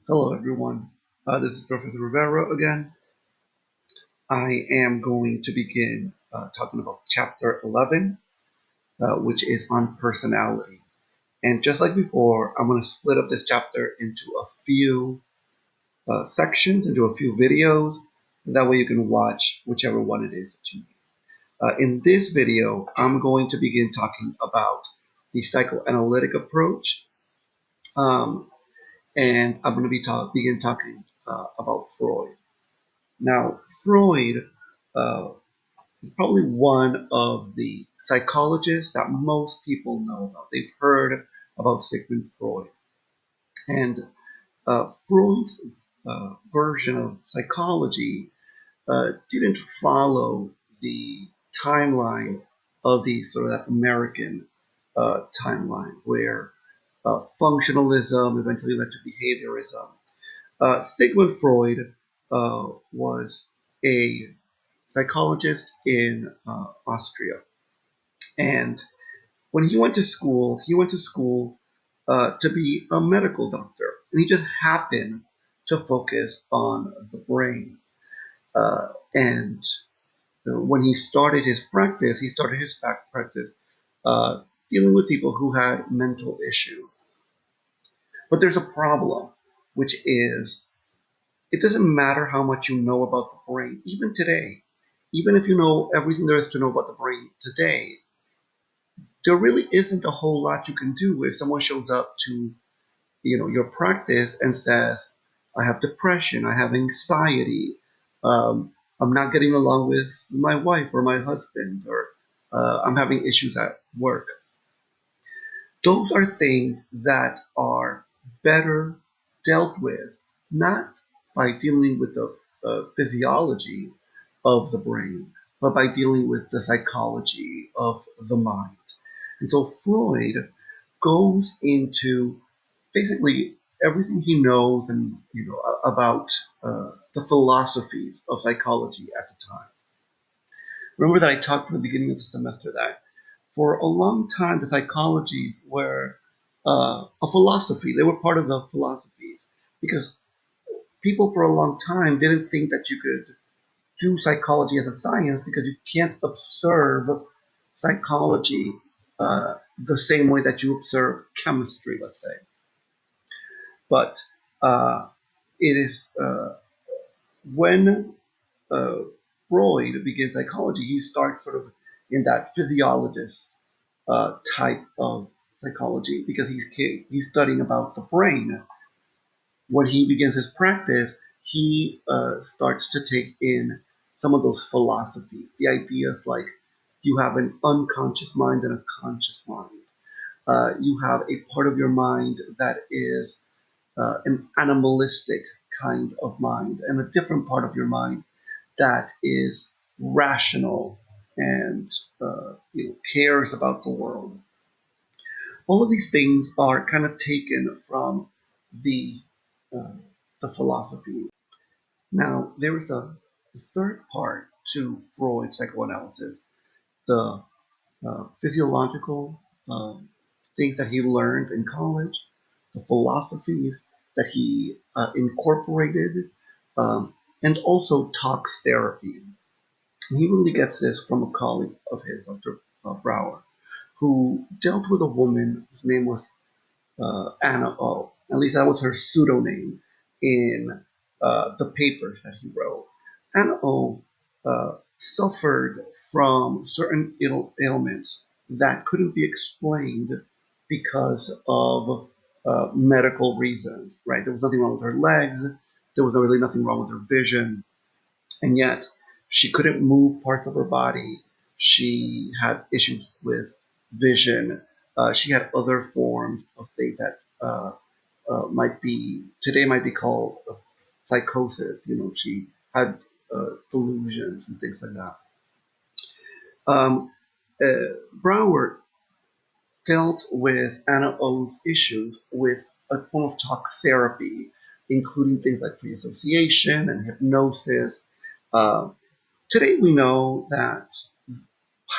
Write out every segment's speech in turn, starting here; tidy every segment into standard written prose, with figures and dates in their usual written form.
Hello, everyone. This is Professor Rivera again. I am going to begin talking about Chapter 11, which is on personality. And just like before, I'm going to split up this chapter into a few sections, into a few videos. That way you can watch whichever one it is that you need. In this video, I'm going to begin talking about the psychoanalytic approach. Um, and I'm going to begin talking about Freud. Now, Freud uh, is probably one of the psychologists that most people know about. They've heard about Sigmund Freud. And Freud's version of psychology didn't follow the timeline of the sort of that American timeline where functionalism eventually led to behaviorism. Sigmund Freud was a psychologist in Austria, and when he went to school to be a medical doctor, and he just happened to focus on the brain. And when he started his practice dealing with people who had mental issues. But there's a problem, which is it doesn't matter how much you know about the brain, even today. Even if you know everything there is to know about the brain today, there really isn't a whole lot you can do if someone shows up to your practice and says, "I have depression, I have anxiety, I'm not getting along with my wife or my husband, or I'm having issues at work." Those are things that are better dealt with, not by dealing with the physiology of the brain, but by dealing with the psychology of the mind. And so Freud goes into basically everything he knows and about the philosophies of psychology at the time. Remember that I talked at the beginning of the semester that for a long time the psychologies were a philosophy. They were part of the philosophies because people for a long time didn't think that you could do psychology as a science because you can't observe psychology the same way that you observe chemistry, let's say. But it is when uh, Freud begins psychology, he starts sort of in that physiologist type of psychology because he's studying about the brain. When he begins his practice, he starts to take in some of those philosophies, the ideas like you have an unconscious mind and a conscious mind. You have a part of your mind that is an animalistic kind of mind, and a different part of your mind that is rational and cares about the world. All of these things are kind of taken from the uh, the philosophy. Now, there is a third part to Freud's psychoanalysis, the physiological things that he learned in college, the philosophies that he incorporated, and also talk therapy. And he really gets this from a colleague of his, Dr. Brower, who dealt with a woman whose name was Anna O. At least that was her pseudonym in the papers that he wrote. Anna O suffered from certain ailments that couldn't be explained because of medical reasons, right? There was nothing wrong with her legs. There was really nothing wrong with her vision. And yet, she couldn't move parts of her body. She had issues with vision. She had other forms of things that might be called psychosis. She had delusions and things like that. Um, Brower dealt with Anna O's issues with a form of talk therapy, including things like free association and hypnosis. Uh, Today we know that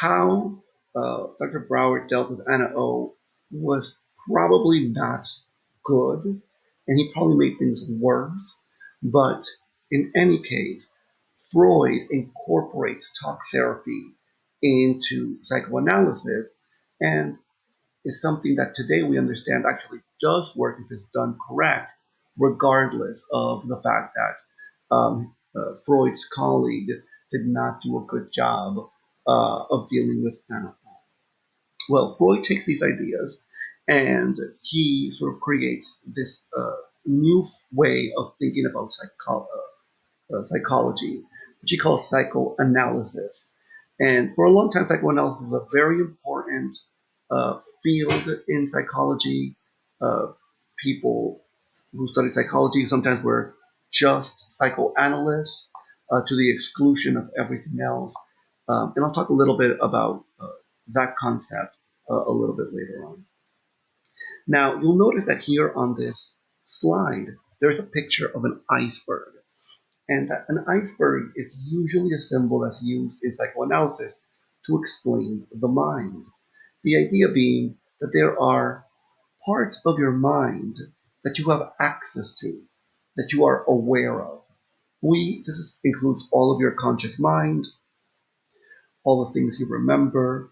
how Dr. Brower dealt with Anna O was probably not good. and he probably made things worse. But in any case, Freud incorporates talk therapy into psychoanalysis, and is something that today we understand actually does work if it's done correct, regardless of the fact that Freud's colleague did not do a good job of dealing with animals. Well, Freud takes these ideas and he sort of creates this new way of thinking about psychology, which he calls psychoanalysis. And for a long time, psychoanalysis was a very important field in psychology. People who studied psychology sometimes were just psychoanalysts to the exclusion of everything else. And I'll talk a little bit about that concept a little bit later on. Now, you'll notice that here on this slide, there's a picture of an iceberg. And that an iceberg is usually a symbol that's used in psychoanalysis to explain the mind. The idea being that there are parts of your mind that you have access to, that you are aware of. Includes all of your conscious mind, all the things you remember,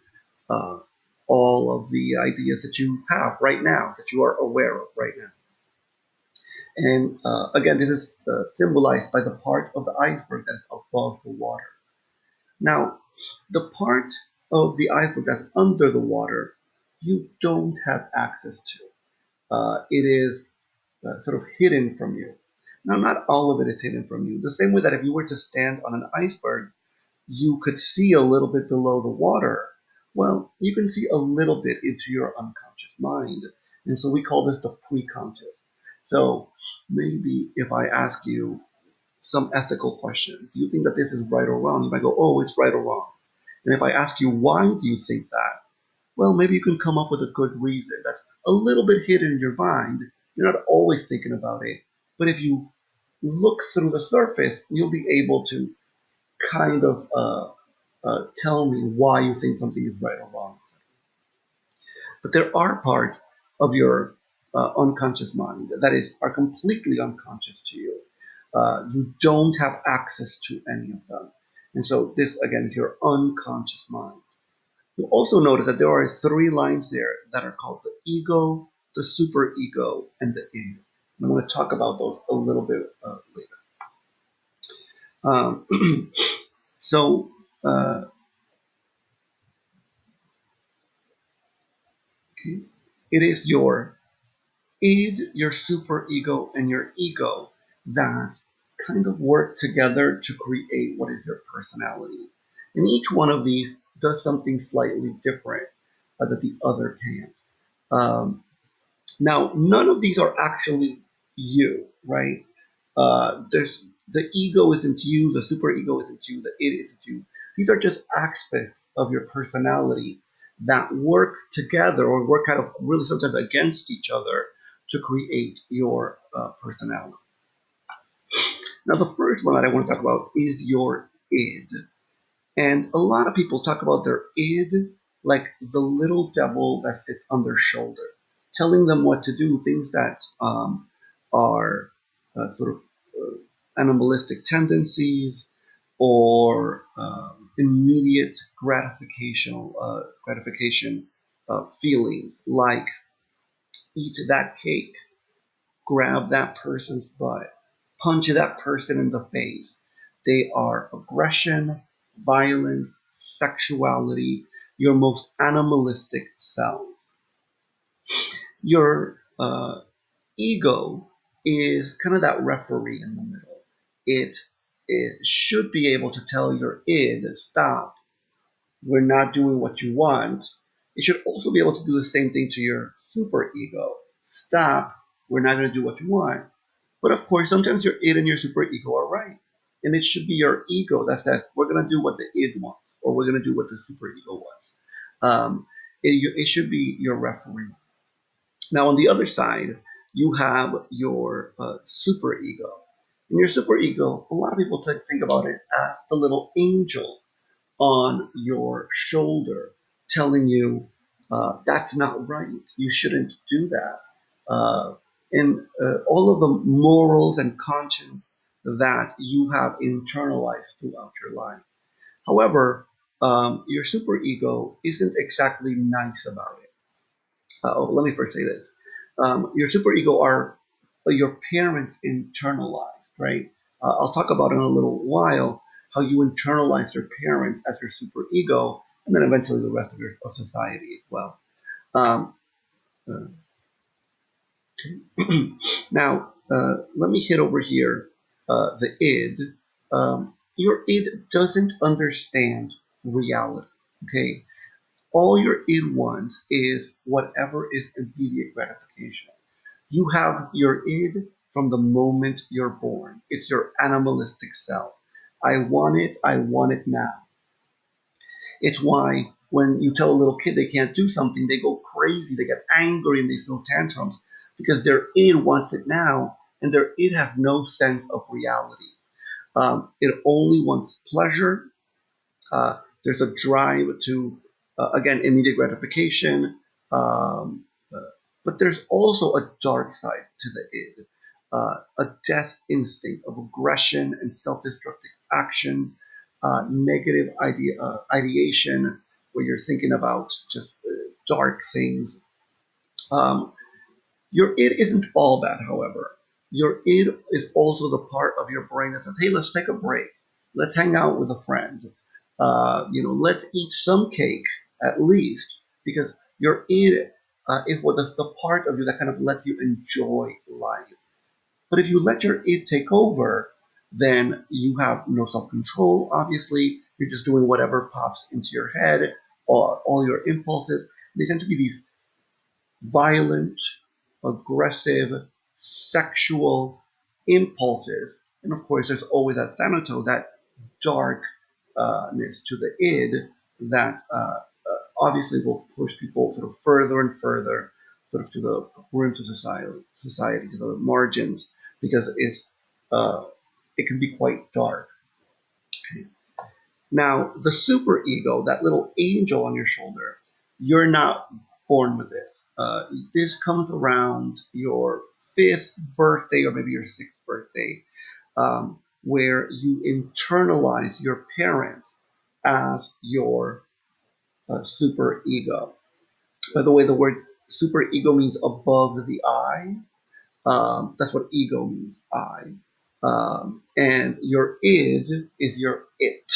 uh, all of the ideas that you have right now, that you are aware of right now. And again, this is symbolized by the part of the iceberg that is above the water. Now, the part of the iceberg that's under the water, you don't have access to. It is sort of hidden from you. Now, not all of it is hidden from you. The same way that if you were to stand on an iceberg, you could see a little bit below the water. Well, you can see a little bit into your unconscious mind. And so we call this the preconscious. So maybe if I ask you some ethical question, do you think that this is right or wrong? You might go, oh, it's right or wrong. And if I ask you, why do you think that? Well, maybe you can come up with a good reason that's a little bit hidden in your mind. You're not always thinking about it. But if you look through the surface, you'll be able to kind of tell me why you think something is right or wrong. But there are parts of your unconscious mind that are completely unconscious to you. You don't have access to any of them. And so this, again, is your unconscious mind. You'll also notice that there are three lines there that are called the ego, the superego, and the id. I'm going to talk about those a little bit later. So, okay, it is your id, your superego, and your ego that kind of work together to create what is your personality. And each one of these does something slightly different that the other can't. Um, Now, none of these are actually you, right? There's the ego isn't you, the superego isn't you, the id isn't you. These are just aspects of your personality that work together or work kind of really sometimes against each other to create your personality. Now, the first one that I want to talk about is your id. And a lot of people talk about their id like the little devil that sits on their shoulder, telling them what to do, things that are sort of animalistic tendencies or immediate gratification feelings, like eat that cake, grab that person's butt, punch that person in the face. They are aggression, violence, sexuality, your most animalistic self. Your ego is kind of that referee in the middle. It, it should be able to tell your id, stop, we're not doing what you want. It should also be able to do the same thing to your superego. Stop, we're not going to do what you want. But of course, sometimes your id and your superego are right. And it should be your ego that says, we're going to do what the id wants, or we're going to do what the superego wants. It should be your referee. Now, on the other side, you have your superego. And your superego, a lot of people think about it as the little angel on your shoulder telling you that's not right. You shouldn't do that. Uh, in all of the morals and conscience that you have internalized throughout your life. However, your superego isn't exactly nice about it. Let me first say this. Your superego are your parents internalized, right? I'll talk about in a little while how you internalize your parents as your superego, and then eventually the rest of your of society as well. Um, uh, Now, let me hit over here the id. Your id doesn't understand reality. Okay, all your id wants is whatever is immediate gratification. You have your id from the moment you're born. It's your animalistic self. I want it now. It's why when you tell a little kid they can't do something, they go crazy, they get angry, and they throw tantrums because their id wants it now, and their id has no sense of reality. It only wants pleasure. There's a drive to, again, immediate gratification. Um, uh, but there's also a dark side to the id, a death instinct of aggression and self destructive actions, negative ideation, where you're thinking about just dark things. Um, your id isn't all bad, however. Your id is also the part of your brain that says, hey, let's take a break. Let's hang out with a friend. Let's eat some cake at least, because your id is what the part of you that kind of lets you enjoy life. But if you let your id take over, then you have no self control, obviously. You're just doing whatever pops into your head, all your impulses. They tend to be these violent, aggressive, sexual impulses. And of course, there's always that thanatos, that darkness to the id that obviously will push people sort of further and further sort of to the ruins of society, to the margins, because it can be quite dark. Now, the superego, that little angel on your shoulder, you're not born with this. This comes around your fifth birthday or maybe your sixth birthday, where you internalize your parents as your superego. By the way, the word superego means above the I. That's what ego means, I. And your id is your it.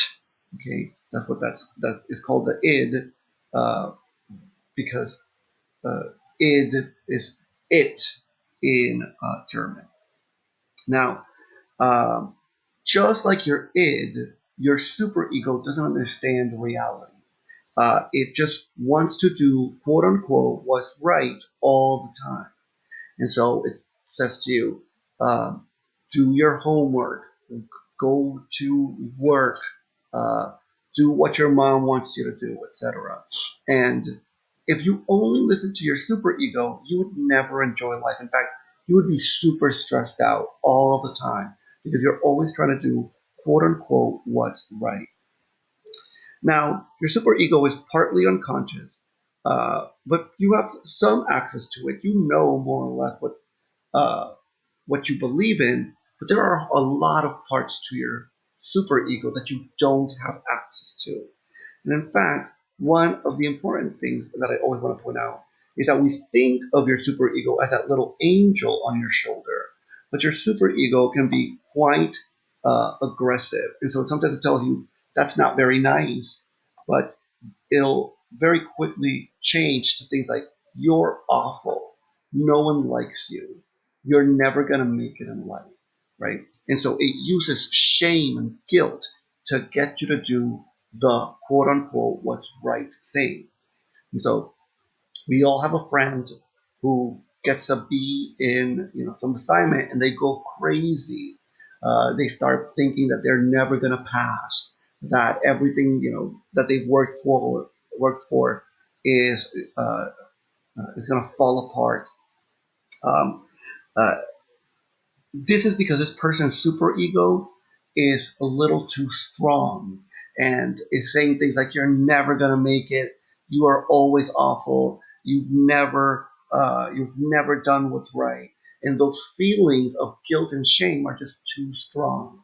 Okay, that is called the id uh, because id is it in German. Now, um, just like your id, your superego doesn't understand reality. It just wants to do quote unquote what's right all the time. And so it says to you, do your homework, go to work, uh, do what your mom wants you to do, etc. And if you only listen to your superego, you would never enjoy life. In fact, you would be super stressed out all the time because you're always trying to do quote unquote what's right. Now, your superego is partly unconscious, but you have some access to it. You know more or less uh, what you believe in, but there are a lot of parts to your superego that you don't have access to. And in fact, one of the important things that I always want to point out is that we think of your superego as that little angel on your shoulder, but your superego can be quite aggressive. And so sometimes it tells you that's not very nice, but it'll very quickly change to things like you're awful, no one likes you, you're never going to make it in life, right? And so it uses shame and guilt to get you to do the quote unquote what's right thing. And so we all have a friend who gets a B in some assignment and they go crazy. They start thinking that they're never going to pass, that everything that they've worked for is going to fall apart. Um, uh, this is because this person's superego is a little too strong and is saying things like you're never going to make it, you are always awful, you've never done what's right. and those feelings of guilt and shame are just too strong.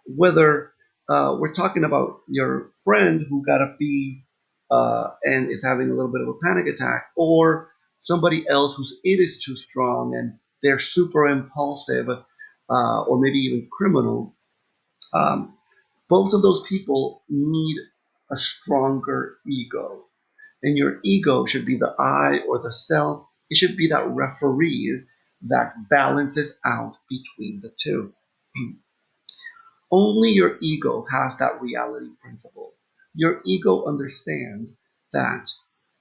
Whether we're talking about your friend who got a B and is having a little bit of a panic attack, or somebody else whose it is too strong and they're super impulsive, or maybe even criminal, um, both of those people need a stronger ego. And your ego should be the I or the self. It should be that referee that balances out between the two. Only your ego has that reality principle. Your ego understands that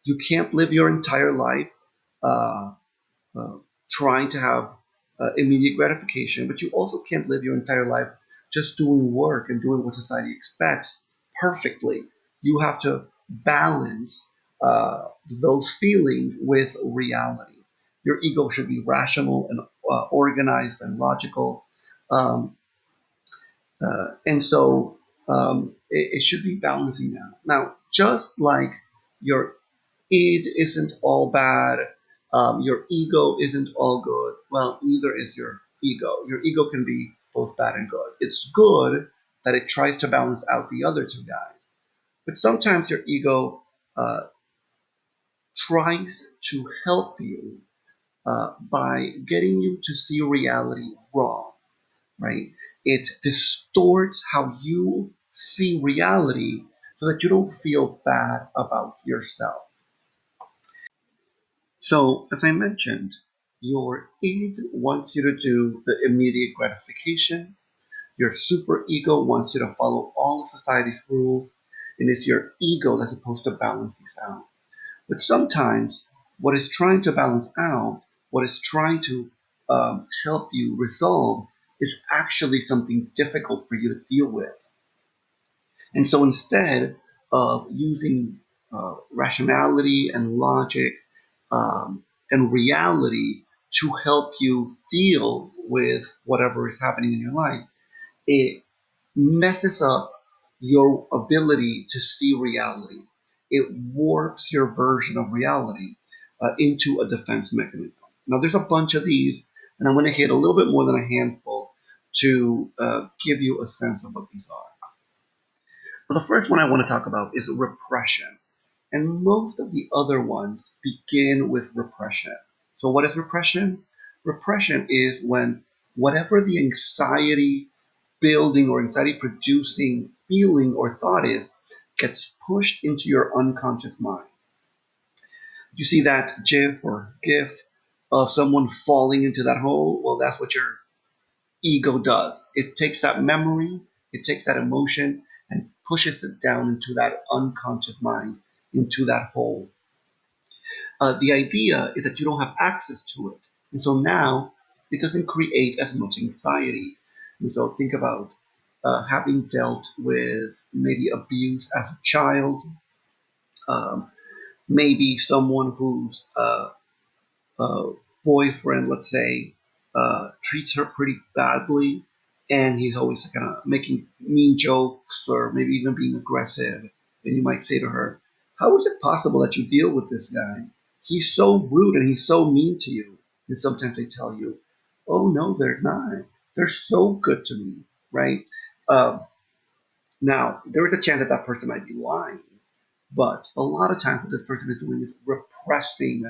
you can't live your entire life uh, uh, trying to have immediate gratification, but you also can't live your entire life just doing work and doing what society expects perfectly. You have to balance those feelings with reality. Your ego should be rational and organized and logical. Um, and so it should be balancing out. Now, just like your id isn't all bad, your ego isn't all good, well, neither is your ego. Your ego can be both bad and good. It's good that it tries to balance out the other two guys. But sometimes your ego uh, tries to help you by getting you to see reality wrong, right? It distorts how you see reality so that you don't feel bad about yourself. So, as I mentioned, your id wants you to do the immediate gratification. Your super ego wants you to follow all of society's rules, and it's your ego that's supposed to balance these out. But sometimes, what is trying to balance out, what is trying to help you resolve, is actually something difficult for you to deal with. And so instead of using rationality and logic and reality to help you deal with whatever is happening in your life, it messes up your ability to see reality. It warps your version of reality into a defense mechanism. Now, there's a bunch of these, and I'm going to hit a little bit more than a handful to give you a sense of what these are. Well, the first one I want to talk about is repression. And most of the other ones begin with repression. So, what is repression? Repression is when whatever the anxiety building or anxiety producing feeling or thought is gets pushed into your unconscious mind. You see that GIF or GIF of someone falling into that hole? Well, that's what your ego does. It takes that memory, it takes that emotion, and pushes it down into that unconscious mind, into that hole. The idea is that you don't have access to it. And so now it doesn't create as much anxiety. And so think about having dealt with maybe abuse as a child, um, maybe someone who's boyfriend, let's say, treats her pretty badly, and he's always kind of making mean jokes or maybe even being aggressive. And you might say to her, "How is it possible that you deal with this guy? He's so rude and he's so mean to you." And sometimes they tell you, "Oh no, they're not. They're so good to me," right? Um, Now, there is a chance that that person might be lying, but a lot of times what this person is doing is repressing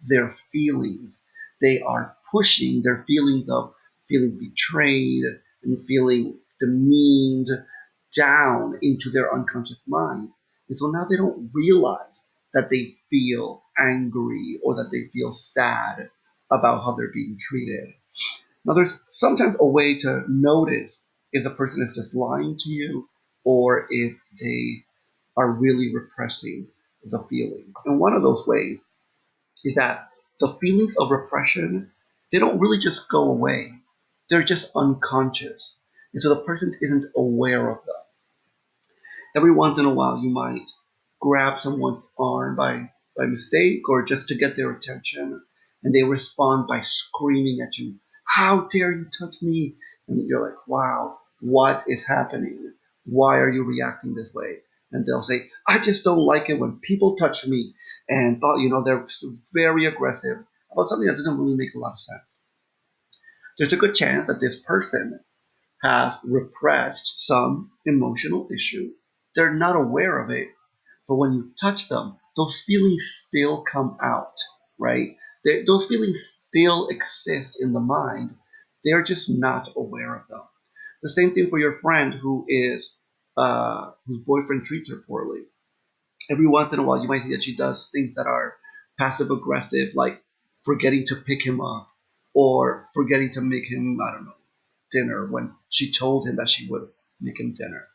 their feelings. They are pushing their feelings of feeling betrayed and feeling demeaned down into their unconscious mind. And so now they don't realize that they feel angry or that they feel sad about how they're being treated. Now, there's sometimes a way to notice if the person is just lying to you or if they are really repressing the feeling. And one of those ways is that the feelings of repression, they don't really just go away. They're just unconscious. And so the person isn't aware of them. Every once in a while, you might grab someone's arm by mistake or just to get their attention, and they respond by screaming at you, "How dare you touch me?" And you're like, "Wow, what is happening? Why are you reacting this way?" And they'll say, "I just don't like it when people touch me." And they're very aggressive about something that doesn't really make a lot of sense. there's a good chance that this person has repressed some emotional issue. They're not aware of it, but when you touch them, those feelings still come out, right? Those feelings still exist in the mind. They're just not aware of them. The same thing for your friend whose boyfriend treats her poorly. Every once in a while, you might see that she does things that are passive aggressive, like forgetting to pick him up or forgetting to make him, I don't know, dinner when she told him that she would make him dinner.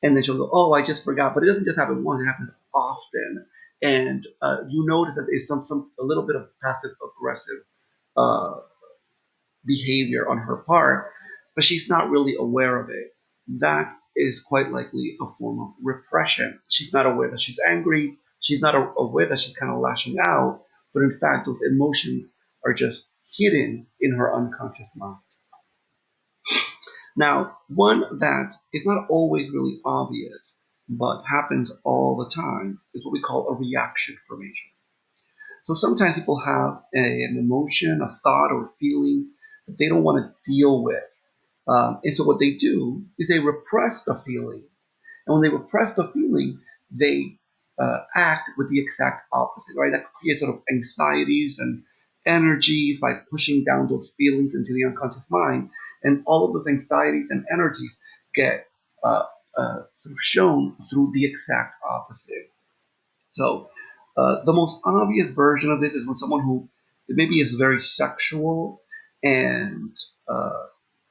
And then she'll go, "Oh, I just forgot." But it doesn't just happen once; it happens often, and you notice that it's some a little bit of passive aggressive uh, behavior on her part, but she's not really aware of it. That is quite likely a form of repression. She's not aware that she's angry. She's not aware that she's kind of lashing out, but in fact, those emotions are just hidden in her unconscious mind. Now, one that is not always really obvious, but happens all the time, is what we call a reaction formation. So sometimes people have an emotion, a thought, or a feeling that they don't want to deal with. And so what they do is they repress the feeling. And when they repress the feeling, they act with the exact opposite, right? That creates sort of anxieties and energies by pushing down those feelings into the unconscious mind. And all of those anxieties and energies get sort of shown through the exact opposite. So the most obvious version of this is when someone who maybe is very sexual and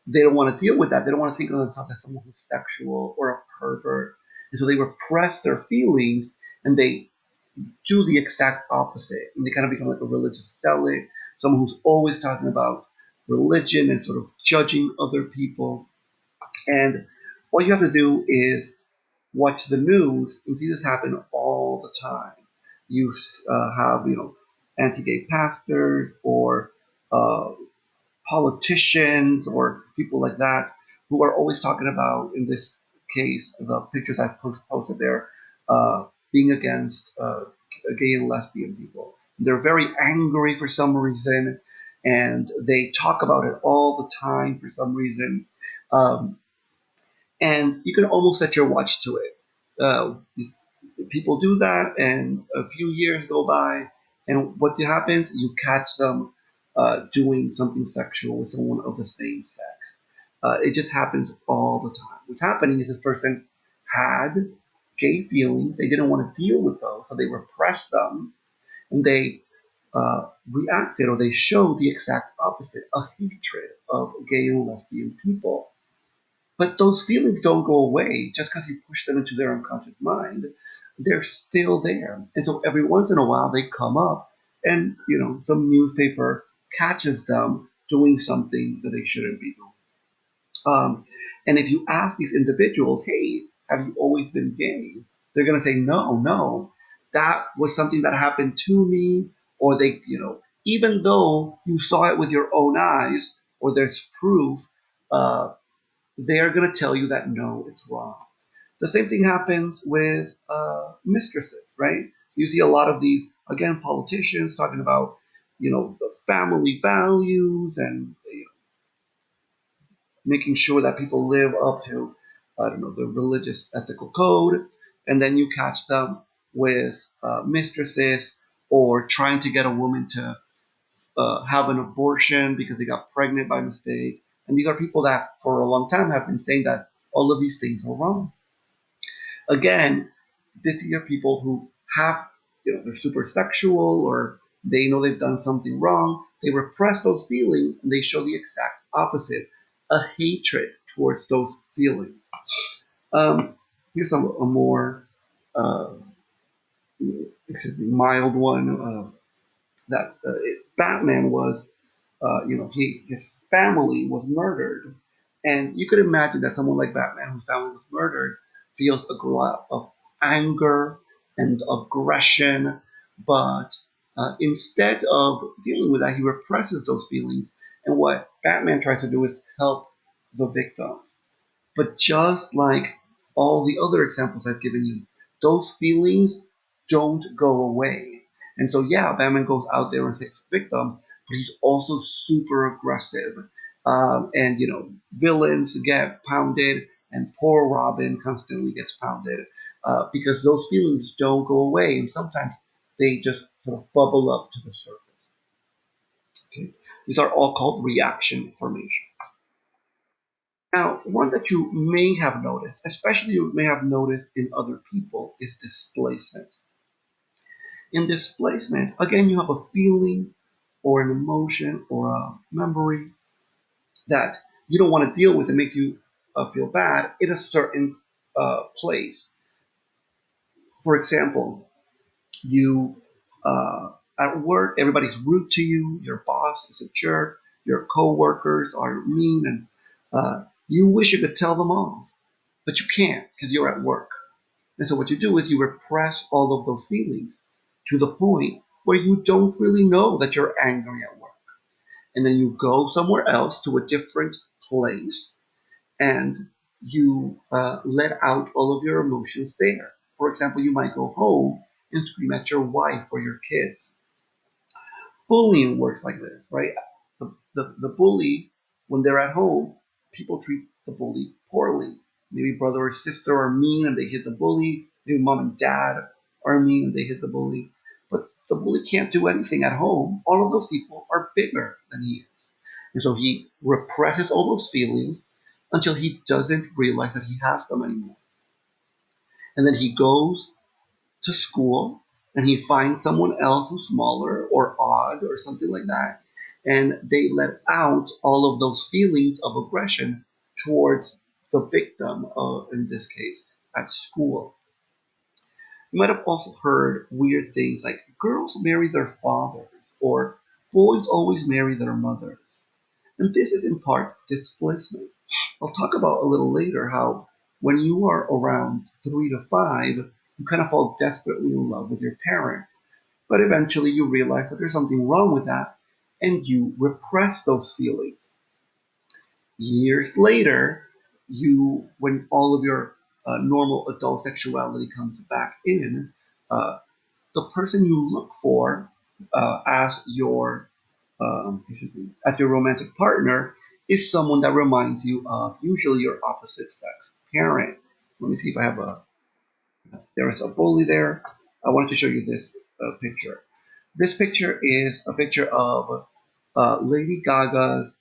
they don't want to deal with that. They don't want to think of themselves as someone who's sexual or a pervert. And so they repress their feelings and they do the exact opposite. And they kind of become like a religious zealot, someone who's always talking about religion and sort of judging other people. And what you have to do is watch the news and see this happen all the time. You have, anti-gay pastors or uh, politicians or people like that who are always talking about, in this case, the pictures I've posted there, being against gay and lesbian people. They're very angry for some reason, and they talk about it all the time for some reason. Um, and you can almost set your watch to it. People do that, and a few years go by, and what happens? You catch them doing something sexual with someone of the same sex. It just happens all the time. What's happening is this person had gay feelings. They didn't want to deal with those, so they repressed them, and they reacted or they showed the exact opposite, a hatred of gay and lesbian people. But those feelings don't go away just because you push them into their unconscious mind. They're still there. And so every once in a while they come up and, some newspaper catches them doing something that they shouldn't be doing. And if you ask these individuals, hey, have you always been gay? They're going to say, no, no, that was something that happened to me. Or they, even though you saw it with your own eyes or there's proof, uh, they're going to tell you that no, it's wrong. The same thing happens with mistresses, right? You see a lot of these, again, politicians talking about, the family values and making sure that people live up to, I don't know, the religious ethical code. And then you catch them with mistresses or trying to get a woman to have an abortion because they got pregnant by mistake. And these are people that for a long time have been saying that all of these things are wrong. Again, these are people who have, they're super sexual or they know they've done something wrong. They repress those feelings and they show the exact opposite, a hatred towards those feelings. Here's a more, uh, mild one. That Batman was, his family was murdered, and you could imagine that someone like Batman, whose family was murdered, feels a lot of anger and aggression, but instead of dealing with that, he represses those feelings, and what Batman tries to do is help the victims. But just like all the other examples I've given you, those feelings don't go away. And so, yeah, Batman goes out there and saves victims, but he's also super aggressive. And villains get pounded, and poor Robin constantly gets pounded because those feelings don't go away, and sometimes they just sort of bubble up to the surface. Okay? These are all called reaction formation. Now, one that you may have noticed, especially you may have noticed in other people, is displacement. In displacement, again, you have a feeling or an emotion or a memory that you don't want to deal with. It makes you feel bad in a certain place. For example, you at work, everybody's rude to you. Your boss is a jerk. Your coworkers are mean, and you wish you could tell them off, but you can't because you're at work. And so what you do is you repress all of those feelings to the point where you don't really know that you're angry at work. And then you go somewhere else to a different place and you let out all of your emotions there. For example, you might go home and scream at your wife or your kids. Bullying works like this, right? The bully, when they're at home, people treat the bully poorly. Maybe brother or sister are mean and they hit the bully. Maybe mom and dad are mean and they hit the bully. But the bully can't do anything at home. All of those people are bigger than he is. And so he represses all those feelings until he doesn't realize that he has them anymore. And then he goes to school and he finds someone else who's smaller or odd or something like that, and they let out all of those feelings of aggression towards the victim, in this case, at school. You might have also heard weird things like girls marry their fathers or boys always marry their mothers. And this is in part displacement. I'll talk about a little later how when you are around 3 to 5, you kind of fall desperately in love with your parent. But eventually you realize that there's something wrong with that and you repress those feelings. Years later, when all of your normal adult sexuality comes back in, uh, the person you look for as your romantic partner is someone that reminds you of usually your opposite sex parent. Let me see if I have there is a bully there. I wanted to show you this picture. This picture is a picture of Lady Gaga's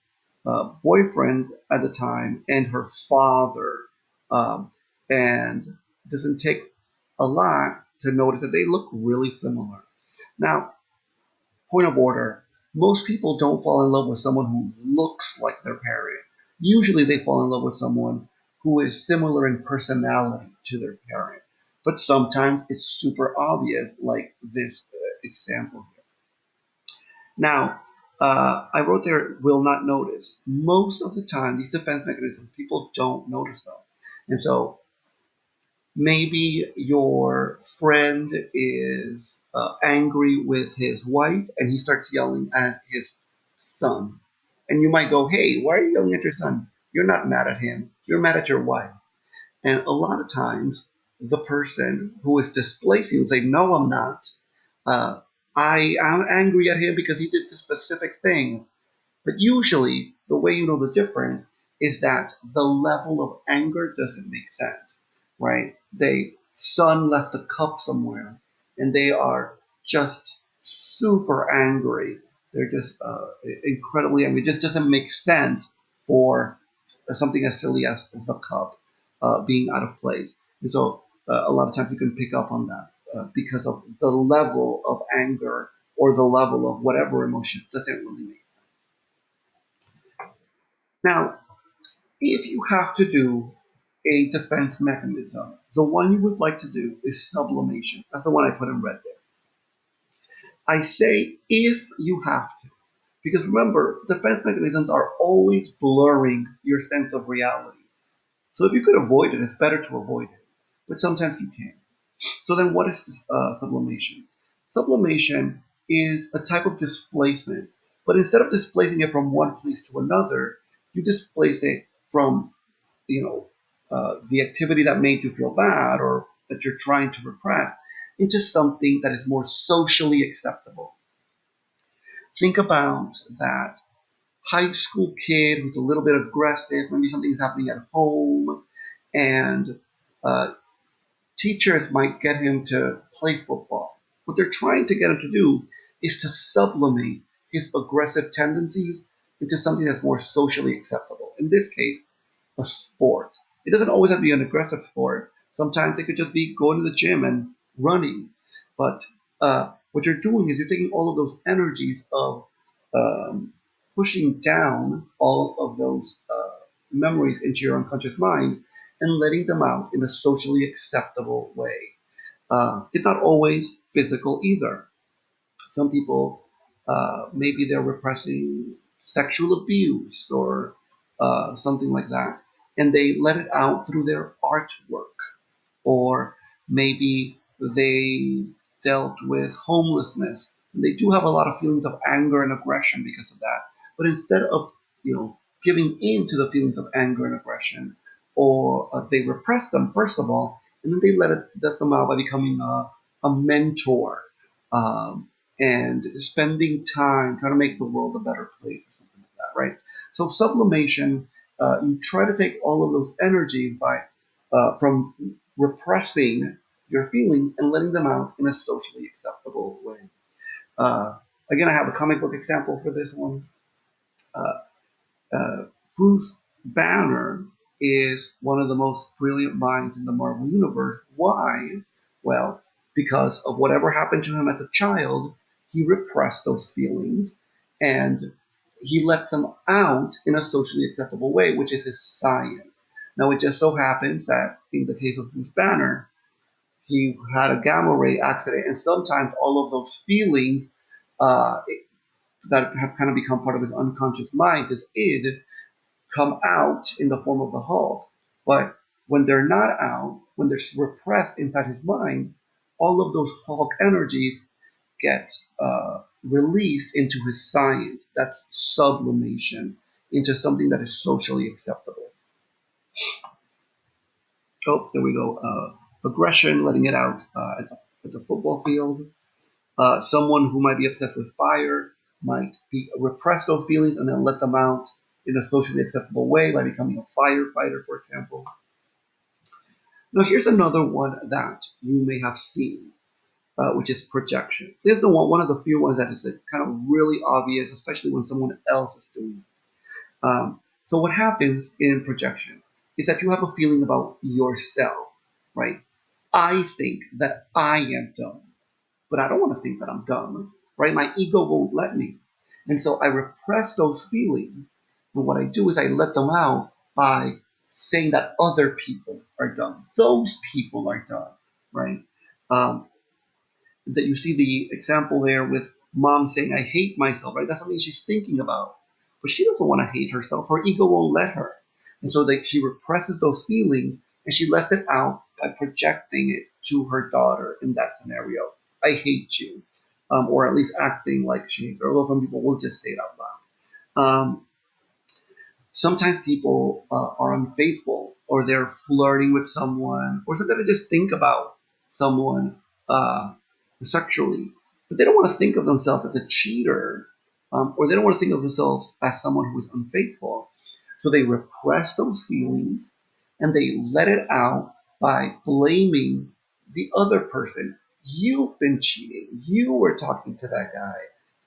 boyfriend at the time and her father. Um, and it doesn't take a lot to notice that they look really similar. Now, point of order, most people don't fall in love with someone who looks like their parent. Usually they fall in love with someone who is similar in personality to their parent. But sometimes it's super obvious, like this example here. Now, I wrote there, will not notice. Most of the time, these defense mechanisms, people don't notice them. And so maybe your friend is angry with his wife and he starts yelling at his son. And you might go, hey, why are you yelling at your son? You're not mad at him. You're mad at your wife. And a lot of times, the person who is displacing will say, no, I'm not. Uh, I am angry at him because he did this specific thing. But usually, the way you know the difference is that the level of anger doesn't make sense, right? Son left a cup somewhere, and they are just super angry. They're just incredibly angry. It just doesn't make sense for something as silly as the cup being out of place. And so, a lot of times you can pick up on that because of the level of anger or the level of whatever emotion doesn't really make sense. Now, if you have to do a defense mechanism, the one you would like to do is sublimation. That's the one I put in red there. I say if you have to, because remember, defense mechanisms are always blurring your sense of reality. So if you could avoid it, it's better to avoid it. But sometimes you can't. So then what is this, sublimation? Sublimation is a type of displacement, but instead of displacing it from one place to another, you displace it from the activity that made you feel bad or that you're trying to repress into something that is more socially acceptable. Think about that high school kid who's a little bit aggressive, maybe something's happening at home, and uh, teachers might get him to play football. What they're trying to get him to do is to sublimate his aggressive tendencies into something that's more socially acceptable. In this case, a sport. It doesn't always have to be an aggressive sport. Sometimes it could just be going to the gym and running. But what you're doing is you're taking all of those energies of um, pushing down all of those memories into your unconscious mind and letting them out in a socially acceptable way. It's not always physical either. Some people, maybe they're repressing sexual abuse or something like that, and they let it out through their artwork. Or maybe they dealt with homelessness. And they do have a lot of feelings of anger and aggression because of that. But instead of giving in to the feelings of anger and aggression, or they repress them first of all, and then they let them out by becoming a mentor, um, and spending time trying to make the world a better place or something like that, right? So sublimation, you try to take all of those energies by from repressing your feelings and letting them out in a socially acceptable way. Uh, Again, I have a comic book example for this one. Uh, uh, Bruce Banner is one of the most brilliant minds in the Marvel Universe. Why? Well, because of whatever happened to him as a child, he repressed those feelings and he let them out in a socially acceptable way, which is his science. Now, it just so happens that in the case of Bruce Banner, he had a gamma ray accident, and sometimes all of those feelings uh, that have kind of become part of his unconscious mind, his id, come out in the form of the Hulk. But when they're not out, when they're repressed inside his mind, all of those Hulk energies get released into his science. That's sublimation into something that is socially acceptable. Oh, there we go. Aggression, letting it out at the football field. Someone who might be obsessed with fire might repress those feelings and then let them out in a socially acceptable way by becoming a firefighter, for example. Now, here's another one that you may have seen, which is projection. This is the one of the few ones that is kind of really obvious, especially when someone else is doing it. So, what happens in projection is that you have a feeling about yourself, right? I think that I am dumb, but I don't want to think that I'm dumb, right? My ego won't let me. And so I repress those feelings. And what I do is I let them out by saying that other people are dumb. Those people are dumb, right? Um, that you see the example there with mom saying, I hate myself, right? That's something she's thinking about. But she doesn't want to hate herself. Her ego won't let her. And so she represses those feelings and she lets it out by projecting it to her daughter in that scenario. I hate you. Or at least acting like she hates her. Although some people will just say it out loud. Sometimes people are unfaithful or they're flirting with someone or sometimes they just think about someone uh, sexually, but they don't want to think of themselves as a cheater, or they don't want to think of themselves as someone who is unfaithful. So they repress those feelings and they let it out by blaming the other person. You've been cheating. You were talking to that guy,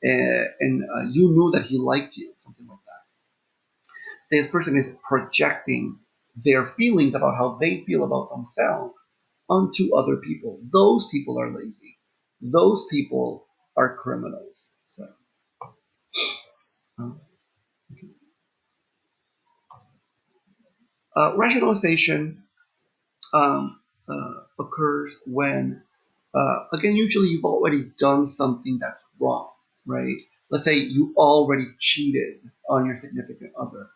and you knew that he liked you, something like that. This person is projecting their feelings about how they feel about themselves onto other people. Those people are lazy. Those people are criminals. So, uh, okay. Rationalization occurs when, again, usually you've already done something that's wrong, right? Let's say you already cheated on your significant other,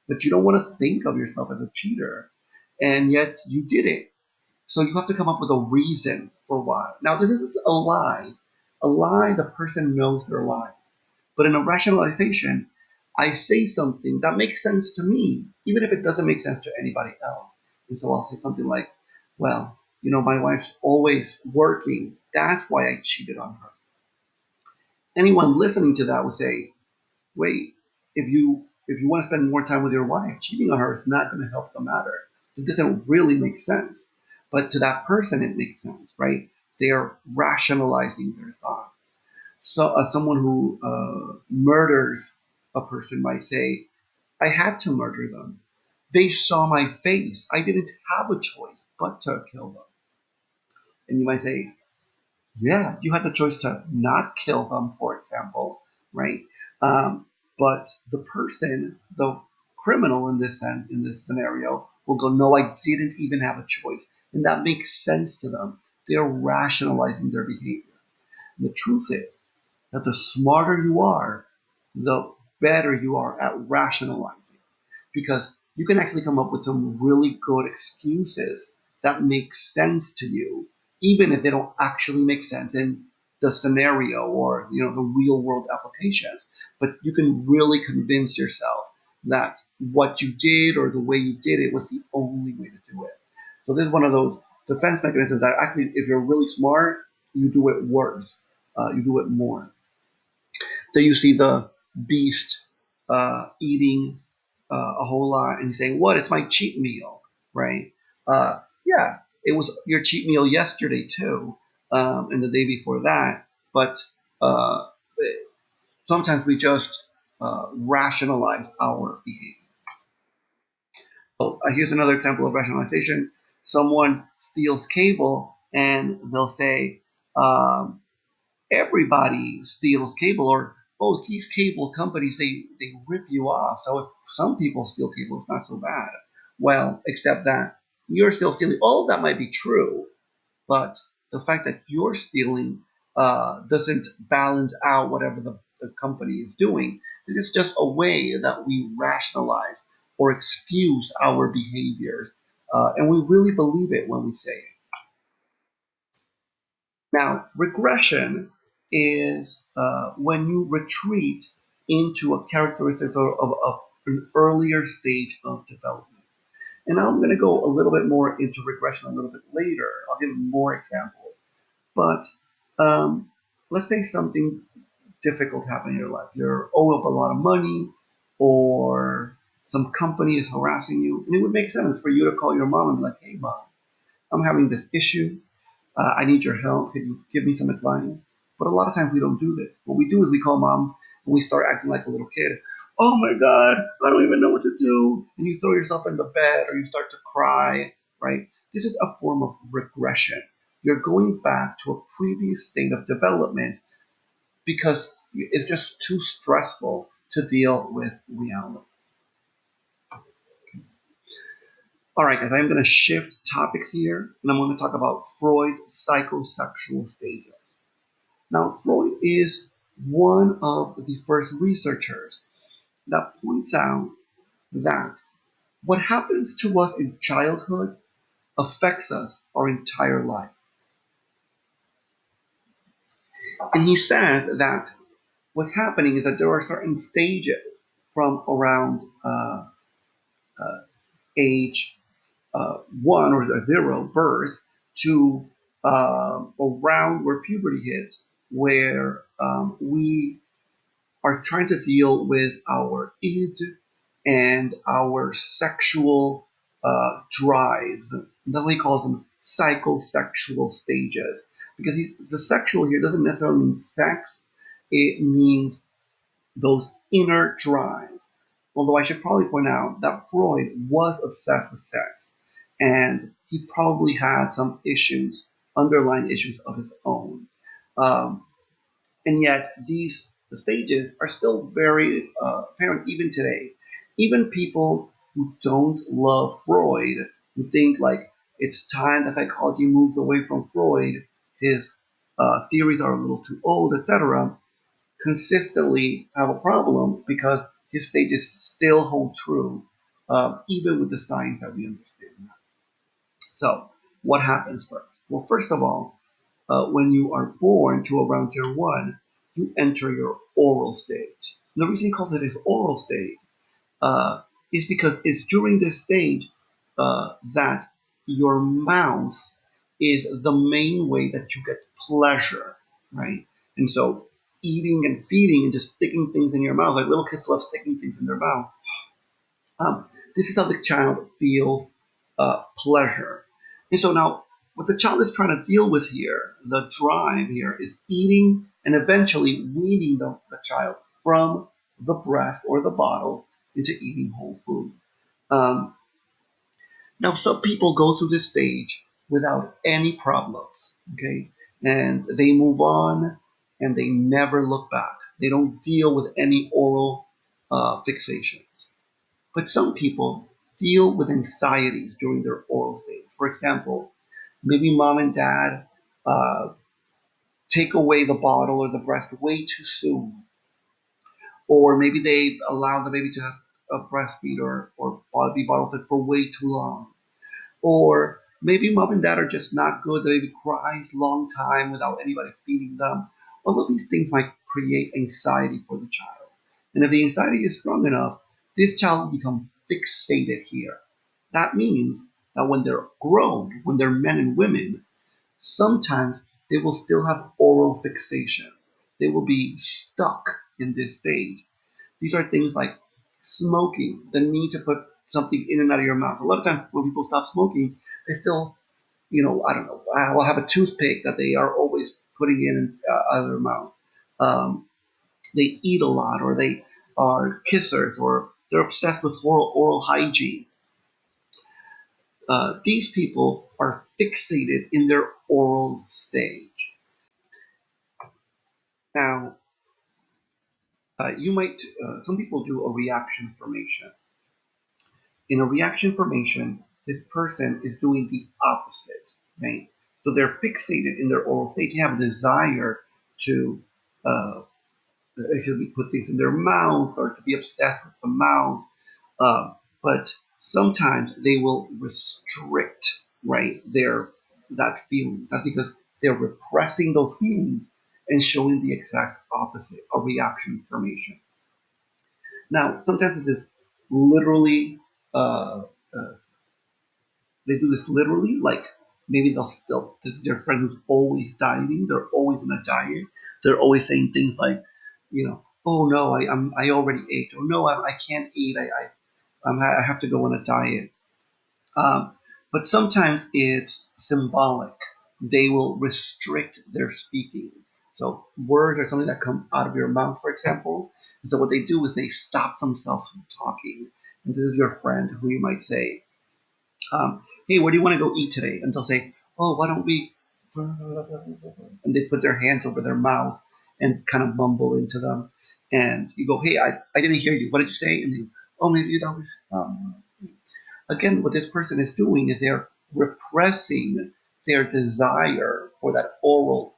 but you don't want to think of yourself as a cheater, and yet you did it. So you have to come up with a reason for why. Now, this isn't a lie. A lie, the person knows they're lying. But in a rationalization, I say something that makes sense to me, even if it doesn't make sense to anybody else. And so I'll say something like, well, my wife's always working. That's why I cheated on her. anyone listening to that would say, wait, if you want to spend more time with your wife, cheating on her is not going to help the matter. It doesn't really make sense. But to that person, it makes sense, right? They are rationalizing their thought. So someone who murders a person might say, I had to murder them. They saw my face. I didn't have a choice but to kill them. And you might say, yeah, you had the choice to not kill them, for example, right? Um, but the person, the criminal in in this scenario, will go, no, I didn't even have a choice. And that makes sense to them. They're rationalizing their behavior. And the truth is that the smarter you are, the better you are at rationalizing because you can actually come up with some really good excuses that make sense to you, even if they don't actually make sense in the scenario or the real world applications. But you can really convince yourself that what you did or the way you did it was the only way to do it. So this is one of those defense mechanisms that actually, if you're really smart, you do it worse. You do it more. Then you see the beast eating a whole lot and he's saying, "What? It's my cheat meal, right?" Yeah, it was your cheat meal yesterday too, and the day before that. But uh, sometimes we just rationalize our behavior. So here's another example of rationalization. Someone steals cable and they'll say, everybody steals cable, or oh, these cable companies they rip you off. So if some people steal cable, it's not so bad. Well, except that you're still stealing. All of that might be true, but the fact that you're stealing doesn't balance out whatever the company is doing. This is just a way that we rationalize or excuse our behaviors, and we really believe it when we say it. Now, regression is when you retreat into a characteristic of an earlier stage of development. And I'm going to go a little bit more into regression a little bit later. I'll give more examples. But um, let's say something difficult happened in your life. You're owed up a lot of money, or some company is harassing you. And it would make sense for you to call your mom and be like, hey, mom, I'm having this issue. I need your help. Could you give me some advice? But a lot of times we don't do this. What we do is we call mom and we start acting like a little kid. Oh my God, I don't even know what to do. And you throw yourself in the bed or you start to cry, right? This is a form of regression. You're going back to a previous state of development because it's just too stressful to deal with reality. All right, guys, I'm going to shift topics here and I'm going to talk about Freud's psychosexual stages. Now, Freud is one of the first researchers that points out that what happens to us in childhood affects us our entire life. And he says that what's happening is that there are certain stages from around uh, age 1 or 0, birth, to around where puberty hits, where we are trying to deal with our id and our sexual drives. That's why he calls them psychosexual stages. Because the sexual here doesn't necessarily mean sex, it means those inner drives. Although I should probably point out that Freud was obsessed with sex, and he probably had some issues, underlying issues of his own. Um, and yet these stages are still very apparent even today. Even people who don't love Freud, who think like it's time that psychology moves away from Freud, his theories are a little too old, etc., consistently have a problem because his stages still hold true, even with the science that we understand now. So, what happens first? Well, first of all, when you are born to around year 1, you enter your oral stage. And the reason he calls it his oral stage uh, is because it's during this stage that your mouth is the main way that you get pleasure, right? And so eating and feeding and just sticking things in your mouth, like little kids love sticking things in their mouth. This is how the child feels pleasure. And so now, what the child is trying to deal with here, the drive here, is eating and eventually weaning the child from the breast or the bottle into eating whole food. Um, Now, some people go through this stage without any problems, okay? And they move on and they never look back. They don't deal with any oral fixations. But some people deal with anxieties during their oral stage. For example, maybe mom and dad uh, take away the bottle or the breast way too soon. Or maybe they allow the baby to have a breastfeed or be bottle fed for way too long. Or maybe mom and dad are just not good. The baby cries long time without anybody feeding them. All of these things might create anxiety for the child. And if the anxiety is strong enough, this child will become fixated here. That means that when they're grown, when they're men and women, sometimes they will still have oral fixation. They will be stuck in this stage. These are things like smoking, the need to put something in and out of your mouth. A lot of times when people stop smoking, they still, I don't know, will have a toothpick that they are always putting in and out of their mouth. Um, they eat a lot, or they are kissers, or they're obsessed with oral hygiene. These people are fixated in their oral stage. Now, some people do a reaction formation. In a reaction formation, this person is doing the opposite, right? So they're fixated in their oral state. They have a desire to uh, put things in their mouth or to be obsessed with the mouth. But sometimes they will restrict, right, that feeling. That's because they're repressing those feelings and showing the exact opposite, a reaction formation. Now, sometimes this is literally uh, uh, they do this literally, like maybe this is their friend who's always dieting. They're always in a diet. They're always saying things like, oh no, I already ate, or no, I can't eat. I have to go on a diet. Um, but sometimes it's symbolic. They will restrict their speaking. So words are something that come out of your mouth, for example. And so what they do is they stop themselves from talking. And this is your friend who you might say, hey, where do you want to go eat today? And they'll say, oh, why don't we? And they put their hands over their mouth and kind of mumble into them. And you go, hey, I didn't hear you. What did you say? And they, oh, maybe that was. Again, what this person is doing is they're repressing their desire for that oral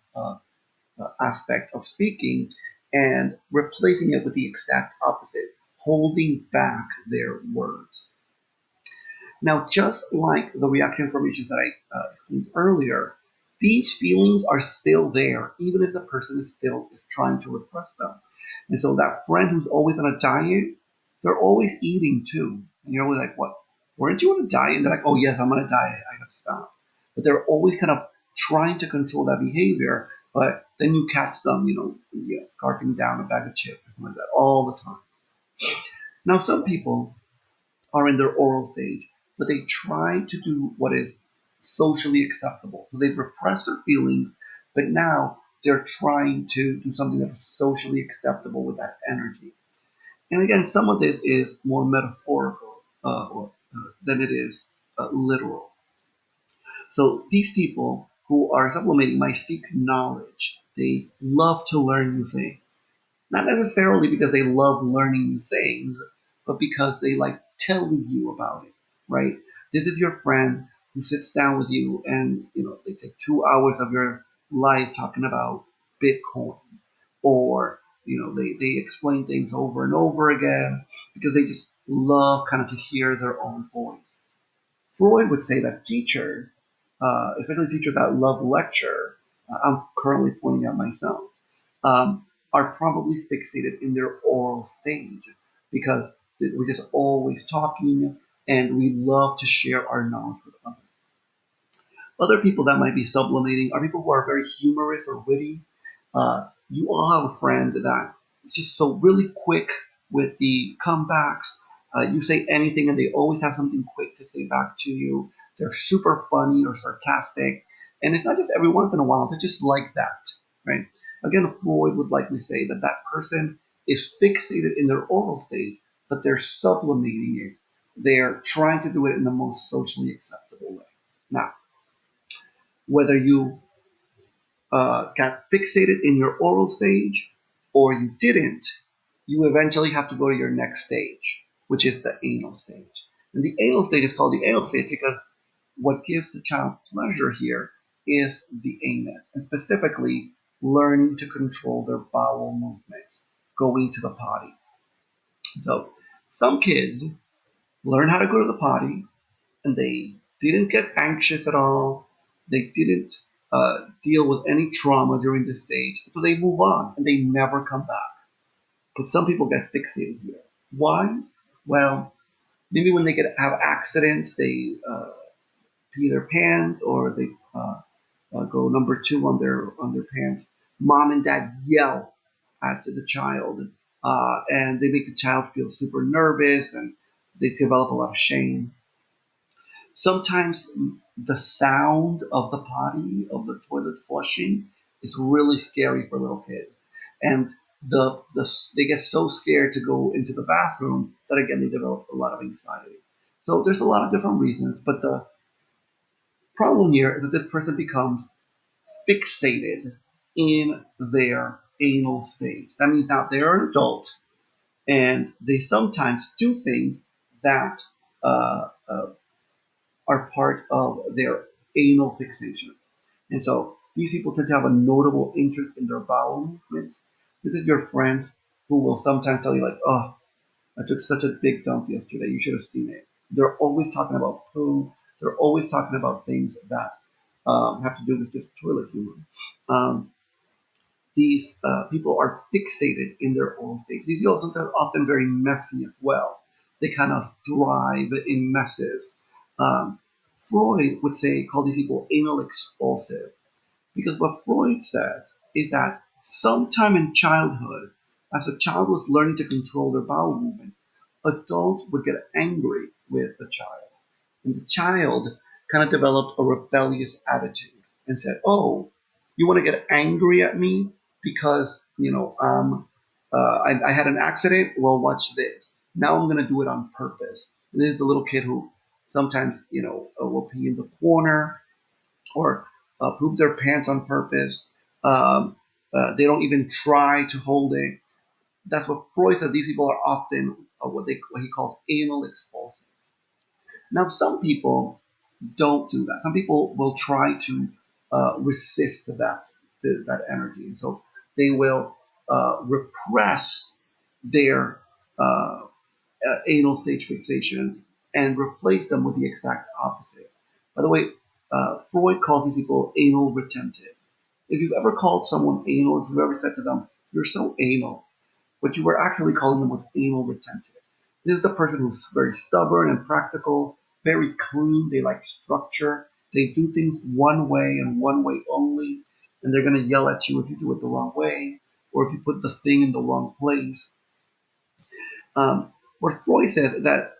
aspect of speaking and replacing it with the exact opposite, holding back their words. Now, just like the reaction formations that I explained earlier, these feelings are still there, even if the person is trying to repress them. And so that friend who's always on a diet, they're always eating too. And you're always like, what? Weren't you on a diet? And they're like, oh yes, I'm on a diet. I have to stop. But they're always kind of trying to control that behavior. But then you catch them, scarfing down a bag of chips or something like that all the time. Now, some people are in their oral stage, but they try to do what is socially acceptable. So they've repressed their feelings, but now they're trying to do something that is socially acceptable with that energy. And again, some of this is more metaphorical than it is literal. So these people who are supplementing might seek knowledge. They love to learn new things. Not necessarily because they love learning new things, but because they like telling you about it, right? This is your friend who sits down with you and, they take 2 hours of your life talking about Bitcoin, or, they explain things over and over again because they just love kind of to hear their own voice. Freud would say that teachers, especially teachers that love lecture, I'm currently pointing out myself, are probably fixated in their oral stage because we're just always talking and we love to share our knowledge with others. Other people that might be sublimating are people who are very humorous or witty. You all have a friend that is just so really quick with the comebacks. You say anything and they always have something quick to say back to you. They're super funny or sarcastic. And it's not just every once in a while, they're just like that, right? Again, Freud would likely say that that person is fixated in their oral state, but they're sublimating it. They're trying to do it in the most socially acceptable way. Now, whether you got fixated in your oral stage or you didn't, you eventually have to go to your next stage, which is the anal stage. And the anal stage is called the anal stage because what gives the child pleasure here is the anus, and specifically learning to control their bowel movements, going to the potty. So some kids learn how to go to the potty and they didn't get anxious at all. They didn't deal with any trauma during this stage. So they move on and they never come back. But some people get fixated here. Why? Well, maybe when they have accidents, they pee their pants or they go number two on their pants. Mom and dad yell at the child, and they make the child feel super nervous, and they develop a lot of shame. Sometimes the sound of the potty, of the toilet flushing, is really scary for little kids. And they get so scared to go into the bathroom that again they develop a lot of anxiety. So there's a lot of different reasons, but the problem here is that this person becomes fixated in their anal stage. That means now they're an adult and they sometimes do things that are part of their anal fixation. And so these people tend to have a notable interest in their bowel movements. This is your friends who will sometimes tell you, like, oh, I took such a big dump yesterday. You should have seen it. They're always talking about poo. They're always talking about things that have to do with just toilet humor. Um, these people are fixated in their own states. These people are often very messy as well. They kind of thrive in messes. Um, Freud would say, call these people anal expulsive, because what Freud says is that sometime in childhood, as a child was learning to control their bowel movements, adults would get angry with the child. And the child kind of developed a rebellious attitude and said, "Oh, you want to get angry at me because I had an accident? Well, watch this. Now I'm going to do it on purpose." And there's a little kid who sometimes will pee in the corner or poop their pants on purpose. They don't even try to hold it. That's what Freud said. These people are often what he calls anal expulsive. Now, some people don't do that. Some people will try to resist that energy. So they will repress their anal stage fixations and replace them with the exact opposite. By the way, Freud calls these people anal retentive. If you've ever called someone anal, if you've ever said to them, "You're so anal," what you were actually calling them was anal retentive. This is the person who's very stubborn and practical, very clean. They like structure. They do things one way and one way only. And they're going to yell at you if you do it the wrong way or if you put the thing in the wrong place. What Freud says is that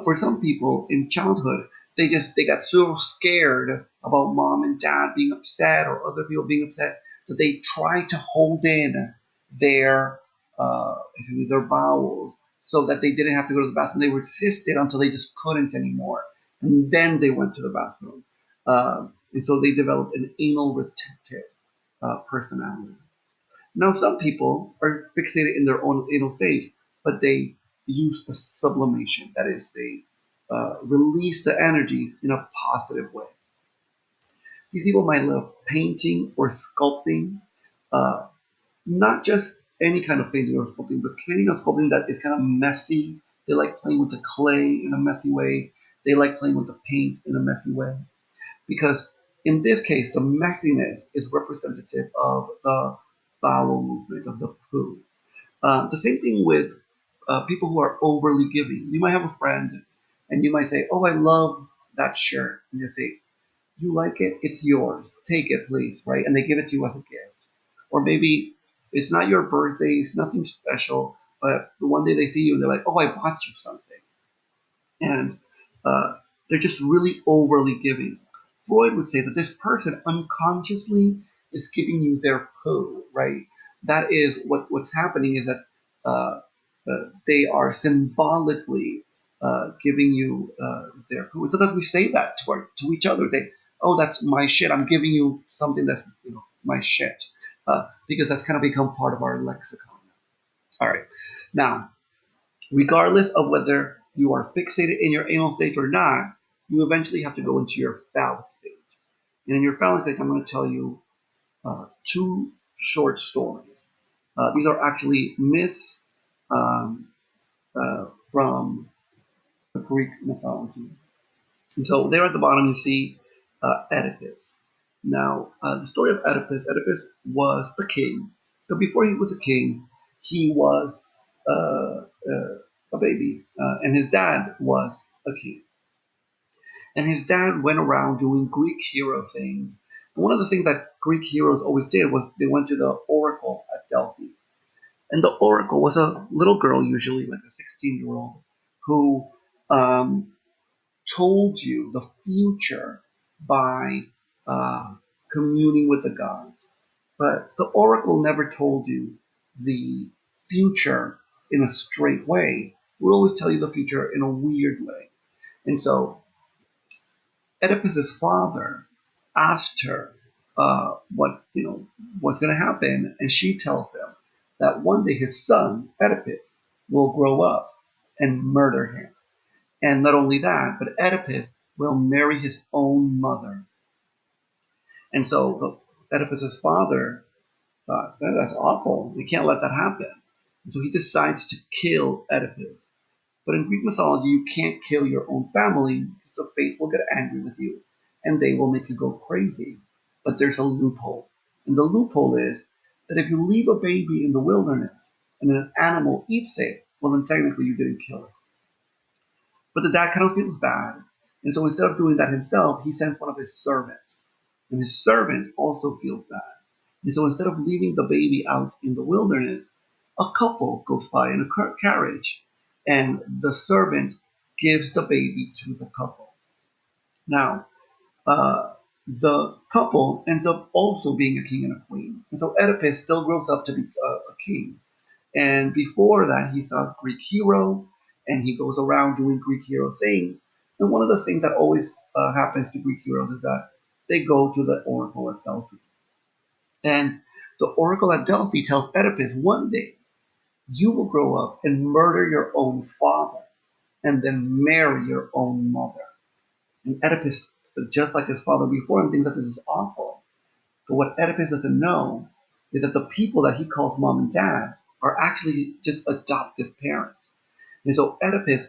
for some people in childhood, they got so scared about mom and dad being upset or other people being upset that they tried to hold in their their bowels so that they didn't have to go to the bathroom. They resisted until they just couldn't anymore, and then they went to the bathroom. And so they developed an anal retentive personality. Now, some people are fixated in their own anal stage, but they use a sublimation. That is, they release the energies in a positive way. These people might love painting or sculpting, uh, not just any kind of painting or sculpting, but painting or sculpting that is kind of messy. They like playing with the clay in a messy way. They like playing with the paint in a messy way. Because in this case, the messiness is representative of the bowel movement, of the poo. The same thing with people who are overly giving. You might have a friend and you might say, "Oh, I love that shirt." And you say, "You like it? It's yours. Take it, please." Right? And they give it to you as a gift. Or maybe It's not your birthday. It's nothing special. But the one day they see you and they're like, "Oh, I bought you something," and uh, they're just really overly giving. Freud would say that this person unconsciously is giving you their poo, right? That is what's happening is that they are symbolically giving you their poo. Sometimes we say that to each other. They, oh, that's my shit. I'm giving you something that's my shit, because that's kind of become part of our lexicon. All right, now regardless of whether you are fixated in your anal stage or not, you eventually have to go into your phallic stage. And in your phallic stage, I'm going to tell you two short stories. These are actually myths um, from the Greek mythology. And so there at the bottom, you see Oedipus. Now, the story of Oedipus, Oedipus was a king. But before he was a king, he was a baby. And his dad was a king. And his dad went around doing Greek hero things. And one of the things that Greek heroes always did was they went to the oracle at Delphi. And the oracle was a little girl, usually like a 16-year-old, who um, told you the future by uh, communing with the gods. But the oracle never told you the future in a straight way. It would always tell you the future in a weird way. And so Oedipus's father asked her what's going to happen, and she tells him that one day his son Oedipus will grow up and murder him. And not only that, but Oedipus will marry his own mother. And so Oedipus's father thought, that's awful. We can't let that happen. And so he decides to kill Oedipus. But in Greek mythology, you can't kill your own family because the fate will get angry with you and they will make you go crazy. But there's a loophole. And the loophole is that if you leave a baby in the wilderness and an animal eats it, well, then technically you didn't kill it. But the dad kind of feels bad. And so instead of doing that himself, he sends one of his servants. And his servant also feels bad. And so instead of leaving the baby out in the wilderness, a couple goes by in a carriage. And the servant gives the baby to the couple. Now, the couple ends up also being a king and a queen. And so Oedipus still grows up to be a king. And before that, he's a Greek hero, and he goes around doing Greek hero things. And one of the things that always happens to Greek heroes is that they go to the oracle at Delphi. And the oracle at Delphi tells Oedipus, one day you will grow up and murder your own father and then marry your own mother. And Oedipus, just like his father before him, thinks that this is awful. But what Oedipus doesn't know is that the people that he calls mom and dad are actually just adoptive parents. And so Oedipus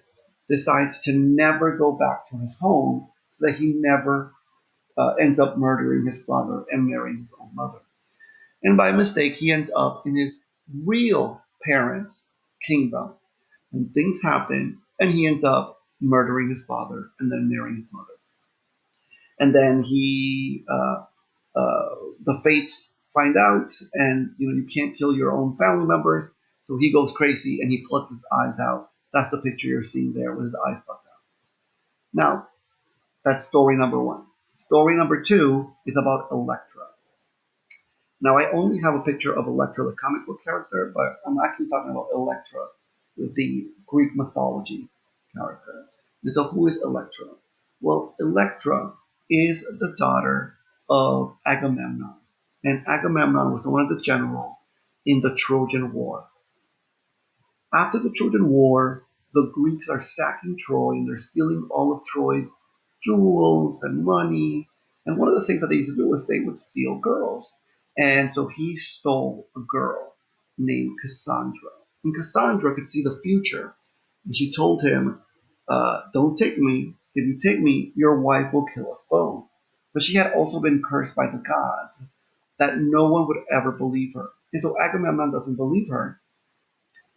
decides to never go back to his home so that he never ends up murdering his father and marrying his own mother. And by mistake, he ends up in his real parents' kingdom. And things happen, and he ends up murdering his father and then marrying his mother. And then the fates find out, and you can't kill your own family members, so he goes crazy and he plucks his eyes out. That's the picture you're seeing there with his eyes plucked out. Now, that's story number one. Story number two is about Electra. Now, I only have a picture of Electra, the comic book character, but I'm actually talking about Electra, the Greek mythology character. And so, who is Electra? Well, Electra is the daughter of Agamemnon. And Agamemnon was one of the generals in the Trojan War. After the Trojan War, the Greeks are sacking Troy and they're stealing all of Troy's jewels and money. And one of the things that they used to do was they would steal girls. And so he stole a girl named Cassandra. And Cassandra could see the future. And she told him, don't take me. If you take me, your wife will kill us both. But she had also been cursed by the gods that no one would ever believe her. And so Agamemnon doesn't believe her.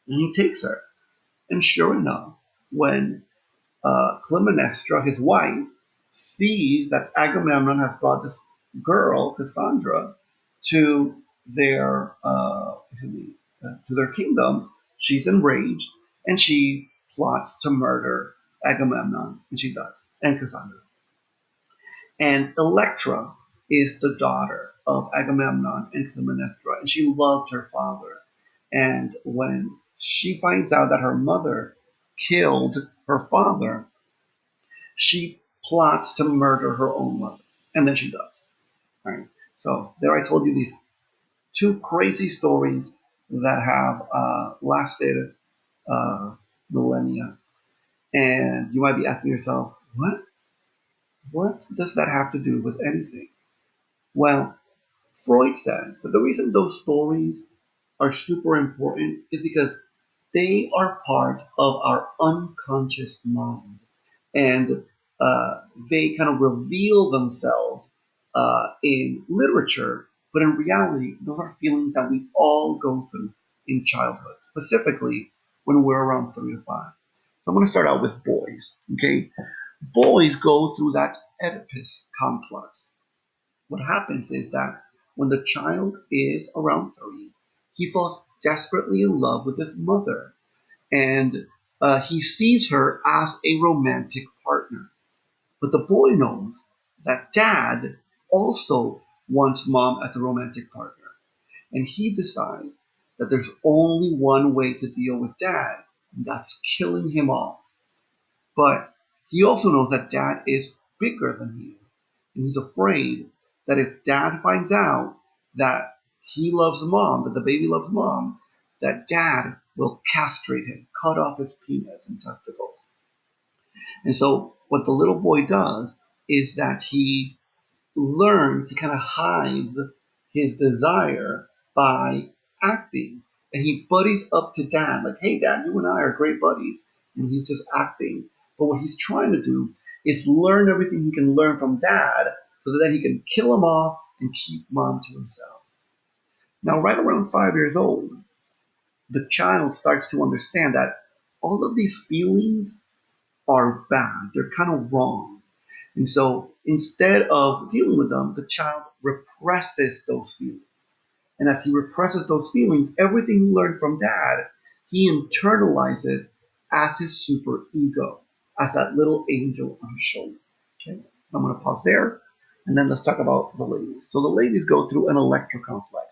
And he takes her. And sure enough, when Clytemnestra, his wife, sees that Agamemnon has brought this girl, Cassandra, to their to their kingdom, she's enraged and she plots to murder Agamemnon, and she does, and Cassandra. And Electra is the daughter of Agamemnon and Clytemnestra, and she loved her father. And when she finds out that her mother killed her father, she plots to murder her own mother, and then she does. Right. So there, I told you these two crazy stories that have lasted uh, millennia, and you might be asking yourself, what does that have to do with anything? Well, Freud says that the reason those stories are super important is because they are part of our unconscious mind. And they kind of reveal themselves in literature, but in reality, those are feelings that we all go through in childhood, specifically when we're around 3 to 5. So I'm going to start out with boys. Okay, boys go through that Oedipus complex. What happens is that when the child is around 3, he falls desperately in love with his mother, and he sees her as a romantic partner. But the boy knows that dad also wants mom as a romantic partner, and he decides that there's only one way to deal with dad, and that's killing him off. But he also knows that dad is bigger than he is. And he's afraid that if dad finds out that he loves mom, that the baby loves mom, that dad will castrate him, cut off his penis and testicles. And so what the little boy does is that he kind of hides his desire by acting. And he buddies up to dad, like, hey, dad, you and I are great buddies. And he's just acting. But what he's trying to do is learn everything he can learn from dad so that he can kill him off and keep mom to himself. Now, right around 5 years old, the child starts to understand that all of these feelings are bad, they're kind of wrong. And so instead of dealing with them, the child represses those feelings. And as he represses those feelings, everything he learned from dad, he internalizes as his super ego, as that little angel on his shoulder. Okay, I'm going to pause there, and then let's talk about the ladies. So the ladies go through an Electra complex.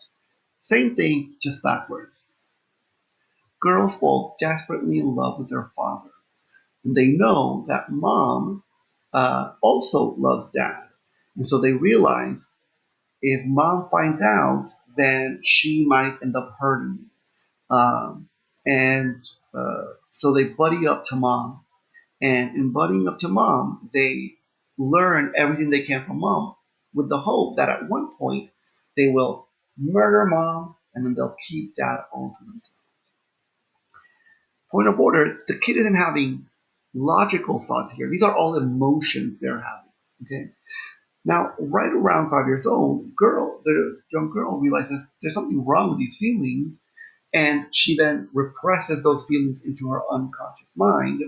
Same thing, just backwards. Girls fall desperately in love with their father. And they know that mom also loves dad. And so they realize if mom finds out, then she might end up hurting me. And so they buddy up to mom. And in buddying up to mom, they learn everything they can from mom with the hope that at one point they will murder mom and then they'll keep dad all to themselves. Point of order, the kid isn't having logical thoughts here. These are all emotions they're having. Okay. Now, right around 5 years old, the young girl realizes there's something wrong with these feelings, and she then represses those feelings into her unconscious mind,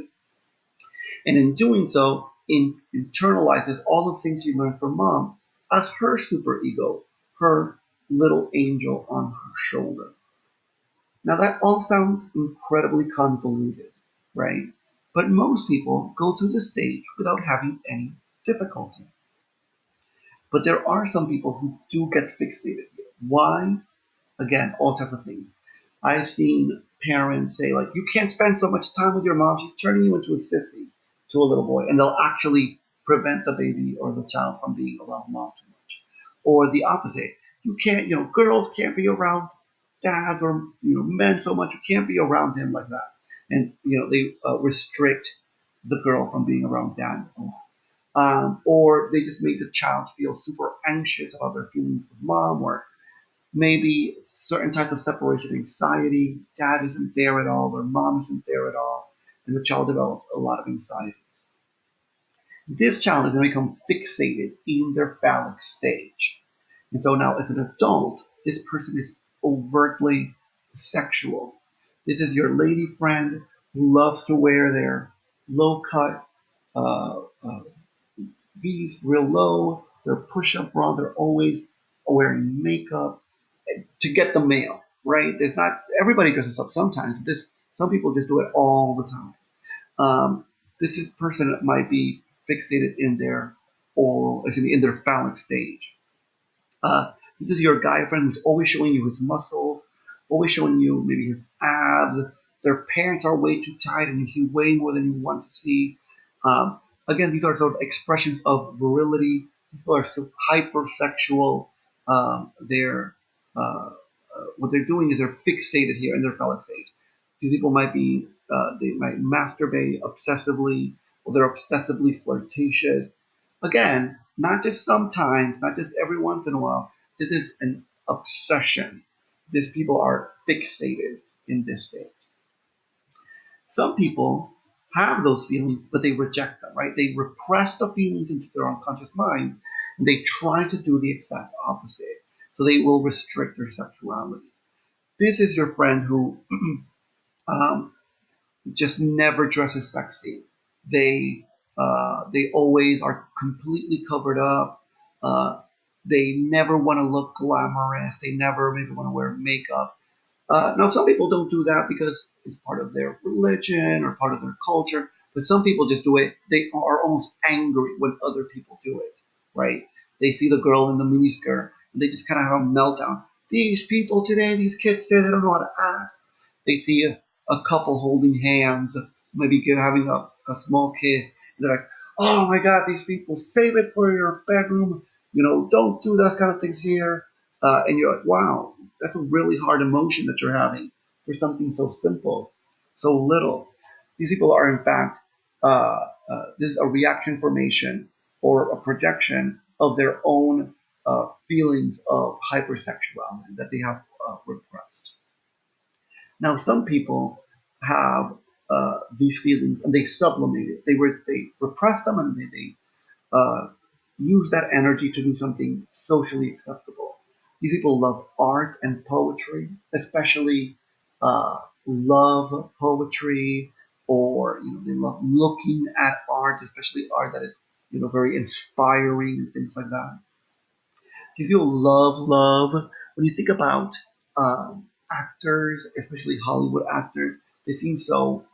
and in doing so, internalizes all the things she learned from mom as her superego, her little angel on her shoulder. Now, that all sounds incredibly convoluted, right? But most people go through this stage without having any difficulty. But there are some people who do get fixated here. Why? Again, all types of things. I've seen parents say, like, you can't spend so much time with your mom, she's turning you into a sissy, to a little boy, and they'll actually prevent the baby or the child from being around mom too much. Or the opposite. You can't, girls can't be around dad or, men so much, you can't be around him like that. And, they restrict the girl from being around dad. Or they just make the child feel super anxious about their feelings with mom, or maybe certain types of separation anxiety. Dad isn't there at all, or mom isn't there at all, and the child develops a lot of anxiety. This child is going to become fixated in their phallic stage. And so now, as an adult, this person is overtly sexual. This is your lady friend who loves to wear their low cut V's real low, their push up bra, they're always wearing makeup, to get the mail, right? There's not everybody dresses up sometimes. Some people just do it all the time. This is person that might be fixated in their in their phallic stage. This is your guy friend who's always showing you his muscles, always showing you maybe his abs. Their pants are way too tight and you see way more than you want to see. Again, these are sort of expressions of virility. These people are still hypersexual. They're what they're doing is they're fixated here in their phallic stage. These people might be they might masturbate obsessively, or they're obsessively flirtatious. Again, not just sometimes, not just every once in a while. This is an obsession. These people are fixated in this state. Some people have those feelings, but they reject them, right? They repress the feelings into their unconscious mind, and they try to do the exact opposite. So they will restrict their sexuality. This is your friend who um, just never dresses sexy. They always are completely covered up. Uh, they never want to look glamorous. They never maybe want to wear makeup. Now, some people don't do that because it's part of their religion or part of their culture, but some people just do it. They are almost angry when other people do it, right? They see the girl in the miniskirt and they just kind of have a meltdown. These people today, these kids today, they don't know how to act. They see a couple holding hands, maybe having a small kiss, and they're like, oh my God, these people, save it for your bedroom. Don't do those kind of things here. And you're like, wow, that's a really hard emotion that you're having for something so simple, so little. These people are, in fact, this is a reaction formation or a projection of their own feelings of hypersexuality that they have repressed. Now, some people have these feelings and they sublimate it. They repress them and they uh, use that energy to do something socially acceptable. These people love art and poetry, especially love poetry, or they love looking at art, especially art that is very inspiring and things like that. These people love. When you think about actors, especially Hollywood actors, they seem so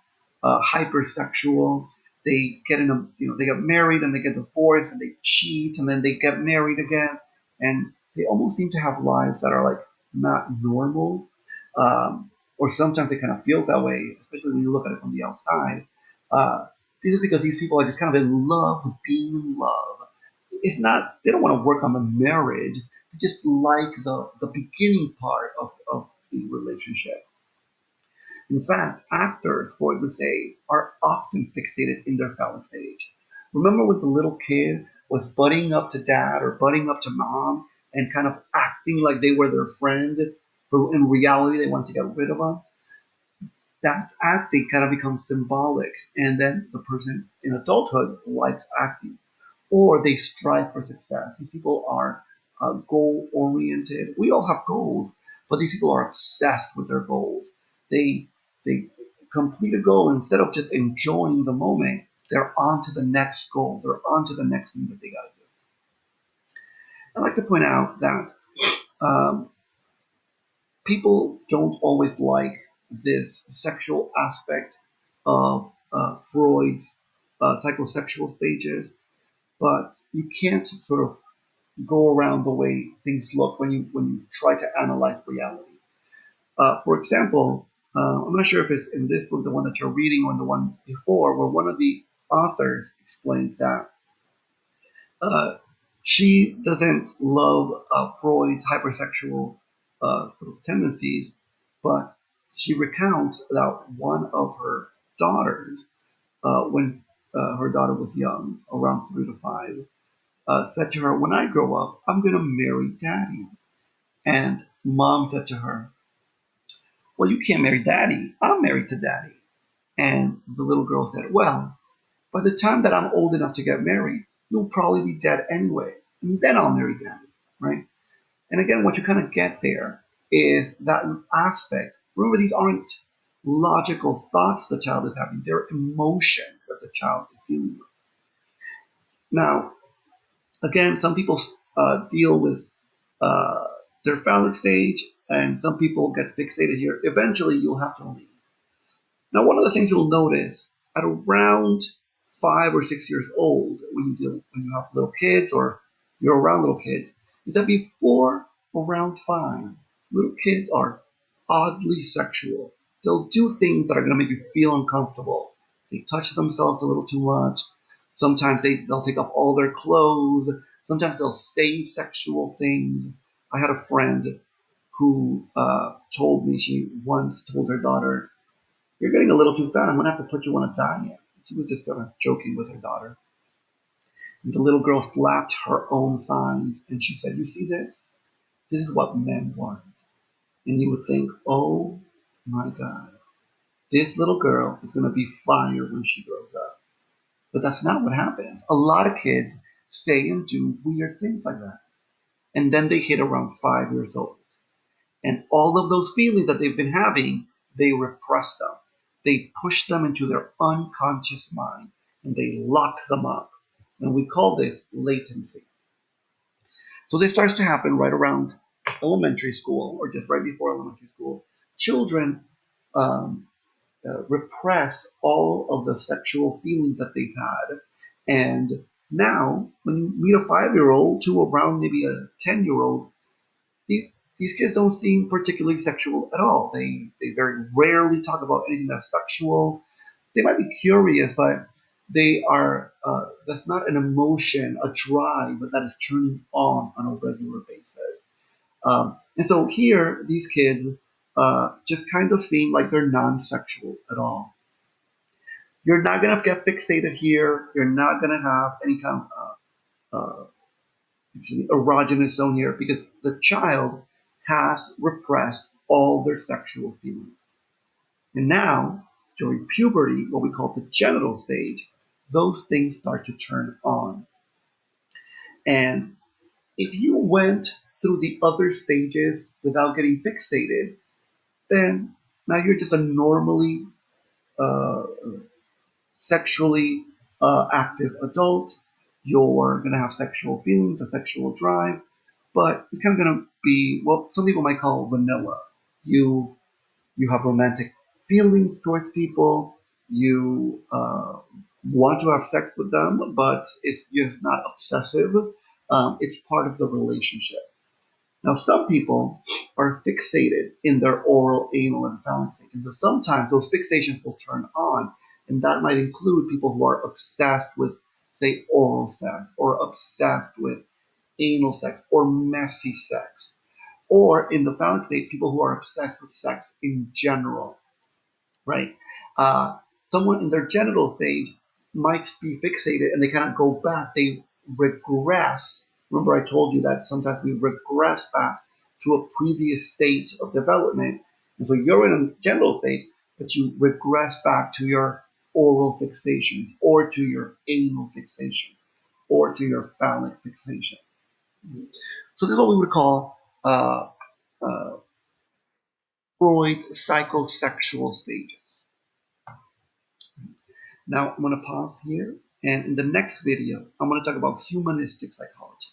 hypersexual. They get in a, they get married and they get divorced and they cheat and then they get married again, and they almost seem to have lives that are like not normal. Or sometimes it kind of feels that way, especially when you look at it from the outside. Uh, this is because these people are just kind of in love with being in love. It's not, they don't want to work on the marriage. They just like the beginning part of the relationship. In fact, actors, Freud would say, are often fixated in their phallic stage. Remember when the little kid was butting up to dad or butting up to mom and kind of acting like they were their friend, but in reality they want to get rid of them? That acting kind of becomes symbolic, and then the person in adulthood likes acting, or they strive for success. These people are goal oriented. We all have goals, but these people are obsessed with their goals. They complete a goal instead of just enjoying the moment. They're on to the next goal. They're on to the next thing that they got to do. I'd like to point out that um, people don't always like this sexual aspect of Freud's psychosexual stages, but you can't sort of go around the way things look when you try to analyze reality. For example, I'm not sure if it's in this book, the one that you're reading, or in the one before, where one of the authors explains that uh, she doesn't love Freud's hypersexual sort of tendencies, but she recounts that one of her daughters, when her daughter was young, around 3 to 5, said to her, "When I grow up, I'm going to marry daddy." And mom said to her, "Well, you can't marry daddy. I'm married to daddy." And the little girl said, "Well, by the time that I'm old enough to get married, you'll probably be dead anyway. And then I'll marry daddy." Right? And again, what you kind of get there is that aspect. Remember, these aren't logical thoughts the child is having, they're emotions that the child is dealing with. Now, again, some people deal with their phallic stage, and some people get fixated here. Eventually, you'll have to leave. Now, one of the things you'll notice at around 5 or 6 years old, when you have little kids or you're around little kids, is that before around 5, little kids are oddly sexual. They'll do things that are going to make you feel uncomfortable. They touch themselves a little too much. Sometimes they'll take off all their clothes. Sometimes they'll say sexual things. I had a friend who told me she once told her daughter, "You're getting a little too fat. I'm going to have to put you on a diet." She was just sort of joking with her daughter. And the little girl slapped her own thighs and she said, "You see this? This is what men want." And you would think, oh my God, this little girl is going to be fire when she grows up. But that's not what happens. A lot of kids say and do weird things like that. And then they hit around 5 years old. And all of those feelings that they've been having, they repress them. They push them into their unconscious mind and they lock them up. And we call this latency. So this starts to happen right around elementary school or just right before elementary school. Children um, repress all of the sexual feelings that they've had. And now, when you meet a 5-year-old to around maybe a 10-year-old, these these kids don't seem particularly sexual at all. They very rarely talk about anything that's sexual. They might be curious, but they are that's not an emotion, a drive that is turning on a regular basis. And so here, these kids just kind of seem like they're non-sexual at all. You're not gonna get fixated here. You're not gonna have any kind of erogenous zone here because the child has repressed all their sexual feelings. And now, during puberty, what we call the genital stage, those things start to turn on. And if you went through the other stages without getting fixated, then now you're just a normally uh, sexually active adult. You're going to have sexual feelings, a sexual drive, but it's kind of going to be what some people might call vanilla. You you have romantic feelings towards people. You want to have sex with them, but it's not obsessive. It's part of the relationship. Now, some people are fixated in their oral, anal, and phallic stage. And so sometimes those fixations will turn on, and that might include people who are obsessed with, say, oral sex, or obsessed with anal sex, or messy sex. Or in the phallic state, people who are obsessed with sex in general, right? Uh, Someone in their genital stage might be fixated and they kind of go back, they regress. Remember, I told you that sometimes we regress back to a previous state of development. And so you're in a genital state, but you regress back to your oral fixation or to your anal fixation or to your phallic fixation. So this is what we would call uh, Freud's psychosexual stages. Now I'm going to pause here, and in the next video, I'm going to talk about humanistic psychology.